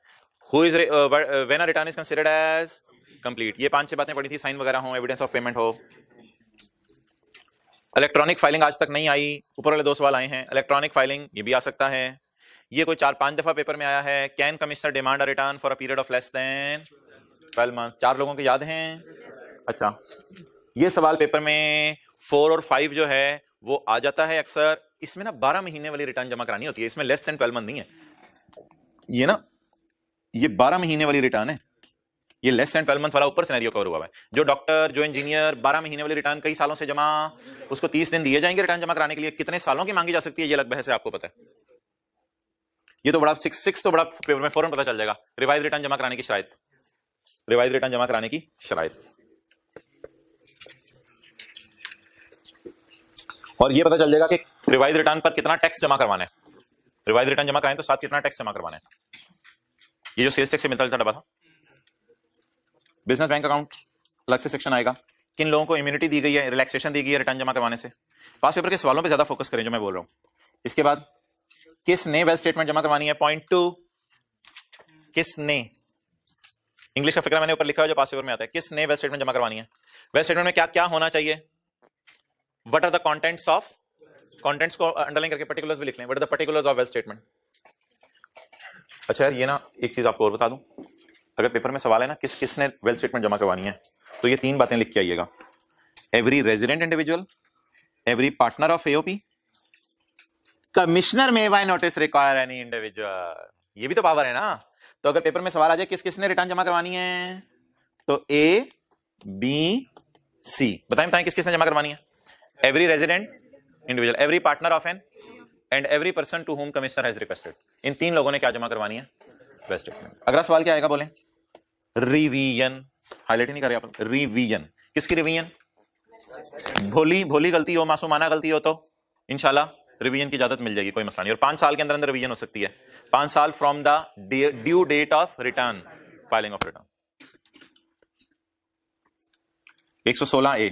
Who is when a return is considered as complete, ये 5-6 बातें पढ़ी थी, साइन वगैरह हो, एविडेंस ऑफ पेमेंट हो। इलेक्ट्रॉनिक फाइलिंग आज तक नहीं आई, ऊपर वाले 2 सवाल आए हैं। इलेक्ट्रॉनिक फाइलिंग ये भी आ सकता है, ये कोई 4-5 दफा पेपर में आया है। Can commissioner demand a return for a period of less than 12 months. 4 लोगों के याद हैं? अच्छा, ये सवाल पेपर में 4 और 5 जो है वो आ जाता है अक्सर। इसमें ना 12 महीने वाली रिटर्न जमा करानी होती है, इसमें लेस देन 12 मंथ नहीं है। ये ना ये 12 महीने वाली रिटर्न है, ये लेस देन 12 मंथ वाला ऊपर सिनेरियो कवर हुआ है। जो डॉक्टर, जो इंजीनियर 12 महीने वाली रिटर्न कई सालों से जमा, उसको 30 दिन दिए जाएंगे रिटर्न जमा कराने के लिए। कितने सालों की मांगी जा सकती है ये अलग बहस है, आपको पता है। ये तो बड़ा 6 तो बड़ा पेपर में फौरन पता चल जाएगा। रिवाइज रिटर्न जमा कराने की शराइत, रिवाइज रिटर्न जमा कराने की शराइत। और ये पता चल जाएगा कि रिवाइज रिटर्न पर कितना टैक्स जमा करवाना है। रिवाइज रिटर्न जमा कराएं तो साथ कितना टैक्स जमा करवाना है। ये जो सेल्स टैक्स से मिलता जुलता डब्बा था। बिजनेस बैंक अकाउंट अलग से सेक्शन आएगा। किन लोगों को इम्यूनिटी दी गई है, रिलैक्सेशन दी गई है रिटर्न जमा करवाने से। पास पेपर के सवालों पे ज्यादा फोकस करें जो मैं बोल रहा हूं। इसके बाद किसने वेल्थ स्टेटमेंट जमा करवानी है। पॉइंट 2 किसने, इंग्लिश का फिक्र मैंने ऊपर लिखा है जो पास पेपर में आता है। किसने वेल्थ स्टेटमेंट जमा करवानी है। वेल्थ स्टेटमेंट में क्या क्या होना चाहिए। What are the contents of, contents को अंडरलाइन करके पर्टिकुलर्स भी लिख लें। What are the particulars of wealth statement. अच्छा यार ये ना एक चीज आपको और बता दूं, अगर पेपर में सवाल है ना किसने वेल्थ स्टेटमेंट जमा करवानी है, तो ये 3 बातें लिख के आइएगा। Every resident individual, every partner of AOP, commissioner में by notice require any individual. ये भी तो पावर है ना। तो अगर पेपर में सवाल आ जाए किसने रिटर्न जमा करवानी है, तो ए बी सी बताएं किसने जमा करवानी है। Every resident individual, every partner of an and every person to whom commissioner has requested. इन 3 लोगों ने क्या जमा करवानी है, वेल्थ स्टेटमेंट। अगला सवाल क्या आएगा बोले, रिवीजन। हाईलाइट नहीं कर रहे आप, रिवीजन। किसकी रिवीजन, भोली गलती हो, मासूमाना गलती हो तो इंशाल्लाह रिवीजन की इजाजत मिल जाएगी, कोई मसला नहीं। और 5 साल के अंदर रिवीजन हो सकती है। 5 साल from the due date of return, filing of return. 116A।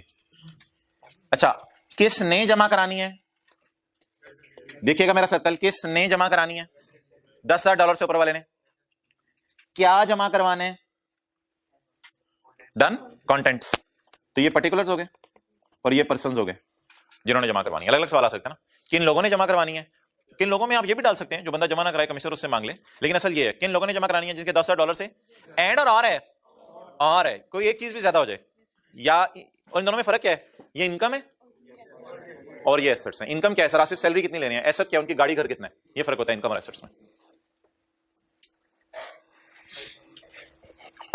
अच्छा किसने जमा करानी है, देखिएगा मेरा सर्कल, किसने जमा करानी है। $10,000 से ऊपर वाले ने क्या जमा करवाने, डन कंटेंट्स। तो ये पर्टिकुलर्स हो गए और ये पर्संस हो गए जिन्होंने जमा करवानी है। अलग अलग सवाल आ सकता है ना, किन लोगों ने जमा करवानी है। किन लोगों में आप ये भी डाल सकते हैं जो बंदा जमा ना कराए कमिश्नर उससे मांग ले, लेकिन असल ये है किन लोगों ने जमा करानी है जिनके $10,000 से एंड और है कोई एक चीज भी ज्यादा हो जाए, या इन दोनों में फर्क क्या है, ये इनकम है और ये एसेट्स हैं। इनकम क्या है सर, सिर्फ सैलरी कितनी लेनी है, एसेट क्या उनकी गाड़ी घर कितना है, ये फर्क होता है इनकम और एसेट्स में।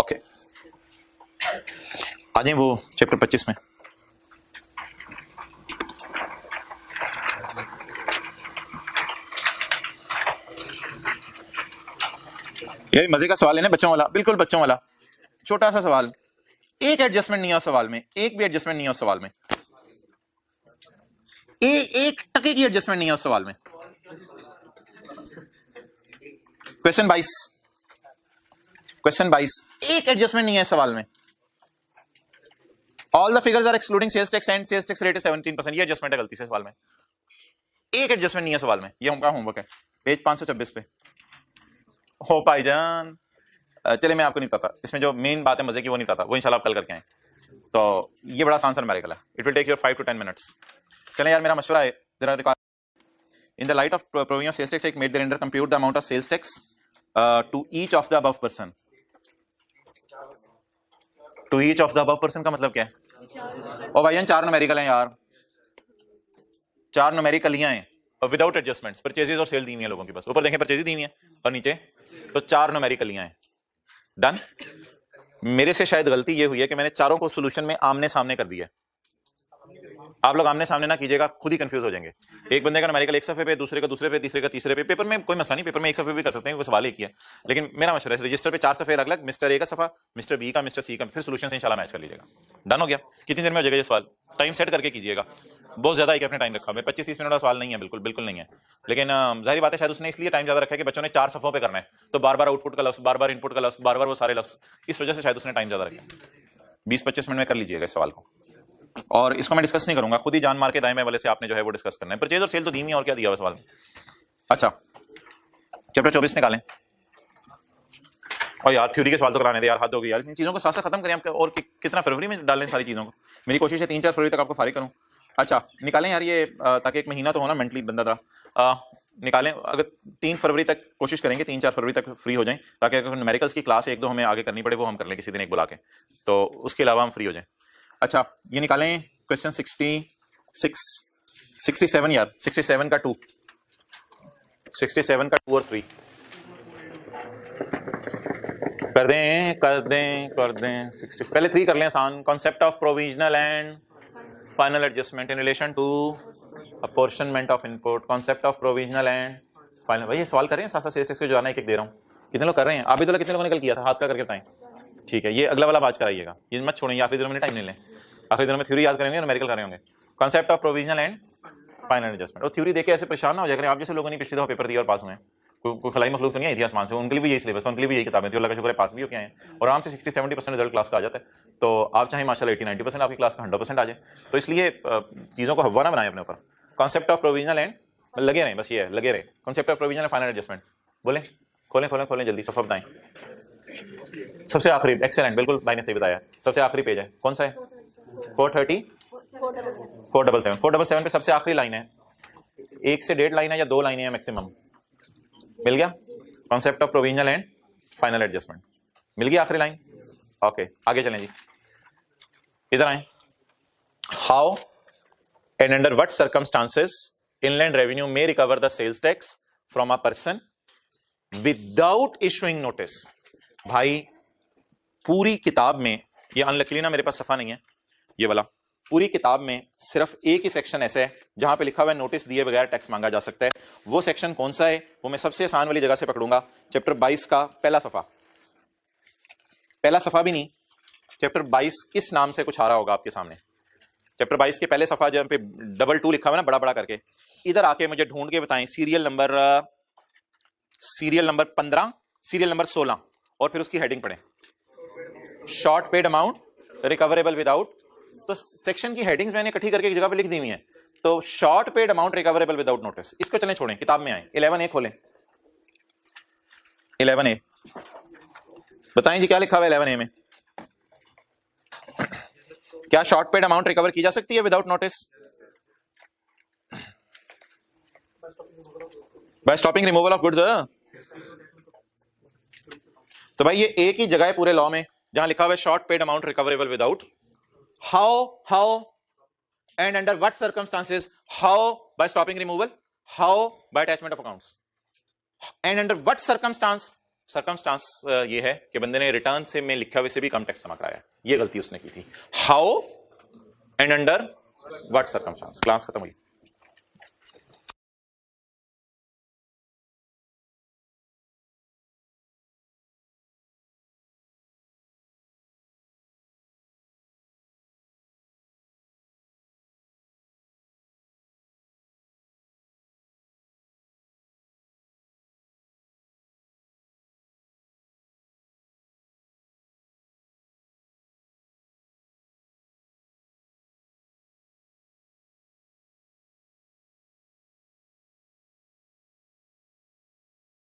ओके आ जाए वो चैप्टर 25 में। ये मजे का सवाल है ना, बच्चों वाला, बिल्कुल बच्चों वाला। छोटा सा सवाल, एक एडजस्टमेंट नहीं है उस सवाल में, एक भी एडजस्टमेंट नहीं है उस सवाल में, एक टके की एडजस्टमेंट नहीं है उस सवाल में। क्वेश्चन 22 एक एडजस्टमेंट नहीं है इस सवाल में। All the figures are excluding sales tax and sales tax rate 17%। ये एडजस्टमेंट है गलती से सवाल में, एक एडजस्टमेंट नहीं है सवाल में। ये उनका होमवर्क है पेज 526 पे। हो भाईजान चले मैं आपको नहीं बताता, इसमें जो मेन बात है मजे की वो नहीं बताता, वो इंशाल्लाह आप कल करके आए। तो ये बड़ा आसान सा न्यूमेरिकल है, it will take your 5 to 10 minutes. चलें यार मेरा मशवरा है जरा, in the light of provision sales tax एक made the render compute the amount of sales tax to each of the above person. To each of the above person का मतलब क्या है, ओ भाईजान 4 न्यूमेरिकल हैं यार, 4 न्यूमेरिकलियां हैं और विदाउट एडजस्टमेंट्स। परचेजेस और सेल दी हुई है लोगों की, बस ऊपर देखें परचेजेस दी हुई है और नीचे तो 4 न्यूमेरिकलियां हैं। डन। मेरे से शायद गलती ये हुई है कि मैंने चारों को सॉल्यूशन में आमने सामने कर दिया। आप लोग आमने सामने ना कीजिएगा, खुद ही कंफ्यूज हो जाएंगे। एक बंदे का न्यूमेरिकल एक सफे पे, दूसरे का दूसरे पे, तीसरे का तीसरे पे। पेपर में कोई मसला नहीं, पेपर में एक सफे भी कर सकते हैं, वो सवाल ही किया। लेकिन मेरा मशवरा है रजिस्टर पे 4 सफे अलग अलग, मिस्टर ए का सफा, मिस्टर बी का, मिस्टर सी का, फिर सोल्यूशन से इंशाल्लाह मैच कर लीजिएगा। डन हो गया। कितनी देर में हो जाएगा ये सवाल, टाइम सेट करके कीजिएगा। बहुत ज्यादा अपने टाइम रखा, मैं 25-30 मिनट का सवाल नहीं है, बिल्कुल नहीं है। लेकिन जाहिर बात है शायद उसने इसलिए टाइम ज्यादा रखा है कि बच्चों ने 4 सफों पे करना है, तो बार बार आउटपुट का लफ्ज, बार बार इनपुट का लफ्ज, बार बार वो सारे लफ्ज, इस वजह से शायद उसने टाइम ज्यादा रखा। 20-25 मिनट में कर लीजिएगा इस सवाल को। और इसको मैं डिस्कस नहीं करूंगा, खुद ही जान मार के दाएं बाएं वाले से आपने जो है वो डिस्कस करना है। परचेज और सेल तो धीमी, और क्या दिया हुआ सवाल में। अच्छा चैप्टर 24 निकालें। और यार थ्योरी के सवाल तो कराने दे यार, हद हो गई यार, इन चीजों को साथ साथ खत्म करें आप। और कितना फरवरी में डालें सारी चीजों को, मेरी कोशिश है 3-4 फरवरी तक आपको फारिग करूं। अच्छा निकालें यार ये, ताकि एक महीना तो होना मेंटली बंदा था। निकालें, अगर 3 फरवरी तक कोशिश करेंगे, 3-4 फरवरी तक फ्री हो जाएं, ताकि अगर न्यूमेरिकल्स की क्लास 1-2 हमें आगे करनी पड़े वो हम कर लें किसी दिन एक बुला के, तो उसके अलावा हम फ्री हो जाएं। अच्छा ये निकालें क्वेश्चन 67 यार, 67 का 2, 67 का 2 और 3 कर दें 60। पहले 3 कर लें आसान। Concept of provisional and final adjustment in relation to apportionment of input. Concept of provisional and final. भाई ये सवाल कर रहे हैं साथ साथ सेल्स टैक्स के जो आना एक दे रहा हूँ। कितने लोग कर रहे हैं, आप भी तो कितने लोगों ने कल किया था, हाथ का करके बताएं। ठीक है, ये अगला वाला बात कराइएगा, ये मत छोड़ेंगे। आखिरी दिनों में टाइम ले लें, आखिरी दिनों में थ्योरी याद करेंगे, न्यूमेरिकल कर रहे होंगे। Concept of provisional and final adjustment. और थ्योरी देके ऐसे परेशान ना हो जाए करें आप जैसे लोगों ने पिछले दफा पेपर दिया और पास हुए हैं, कोई खलाई मखलूक तो नहीं आई थी आसमान से, उनके लिए भी यही सिलेबस, उनके लिए भी यही किताबें थी, अल्लाह का शुक्र है पास भी हो के आए हैं और आराम से 60-70% रिजल्ट क्लास का आ जाता है। तो आप चाहे माशाल्लाह 80-90% आपकी क्लास का 100% आ जाए। तो इसलिए चीज़ों को हवा ना बनाएं अपने ऊपर। कॉन्सेप्ट ऑफ प्रोविजनल एंड लगे रहें, बस ये है लगे रहे। Concept of provisional final adjustment बोले, खोलें खोलें खोलें जल्दी सफा बताएं। सबसे आखिरी, एक्सेलेंट, बिल्कुल भाई ने सही बताया, सबसे आखिरी पेज है, कौन सा है? 477 पे सबसे आखिरी लाइन है, 1 से 1.5 लाइन है या 2 लाइनें हैं मैक्सिमम। मिल गया concept of provisional and final adjustment, मिल गया आखिरी लाइन। ओके आगे चलें जी, इधर आए। How and under what circumstances inland revenue may recover the sales tax from a person without issuing notice. भाई पूरी किताब में, ये अनलकीली ना मेरे पास सफा नहीं है ये वाला, पूरी किताब में सिर्फ एक ही सेक्शन ऐसा है जहां पे लिखा हुआ है नोटिस दिए बगैर टैक्स मांगा जा सकता है। वो सेक्शन कौन सा है? वो मैं सबसे आसान वाली जगह से पकड़ूंगा, चैप्टर 22 का पहला सफा, पहला सफा भी नहीं, चैप्टर 22 इस नाम से कुछ आ रहा होगा आपके सामने, चैप्टर 22 के पहले सफा जहां पे 22 लिखा हुआ है ना बड़ा बड़ा करके, इधर आके मुझे ढूंढ के बताएं सीरियल नंबर 15, सीरियल नंबर 16 और फिर उसकी हेडिंग पढ़ें, short paid amount recoverable without. तो सेक्शन की हेडिंग्स मैंने इकट्ठी करके एक जगह पे लिख दी हुई हैं। तो short paid amount recoverable without notice, इसको चलें छोड़ें, किताब में आए 11A खोलें, 11A बताएं जी क्या लिखा हुआ है 11A में? क्या शॉर्ट पेड अमाउंट रिकवर की जा सकती है without notice? By stopping removal of goods. तो भाई ये एक ही जगह है पूरे लॉ में जहां लिखा हुआ है short paid amount recoverable without. How and under what circumstances? How by stopping removal, how by attachment of accounts, and under what circumstance? Circumstance ये है कि बंदे ने रिटर्न से में लिखा हुए से भी कम टैक्स जमा कराया, ये गलती उसने की थी। How and under what circumstance. Class खत्म हुई।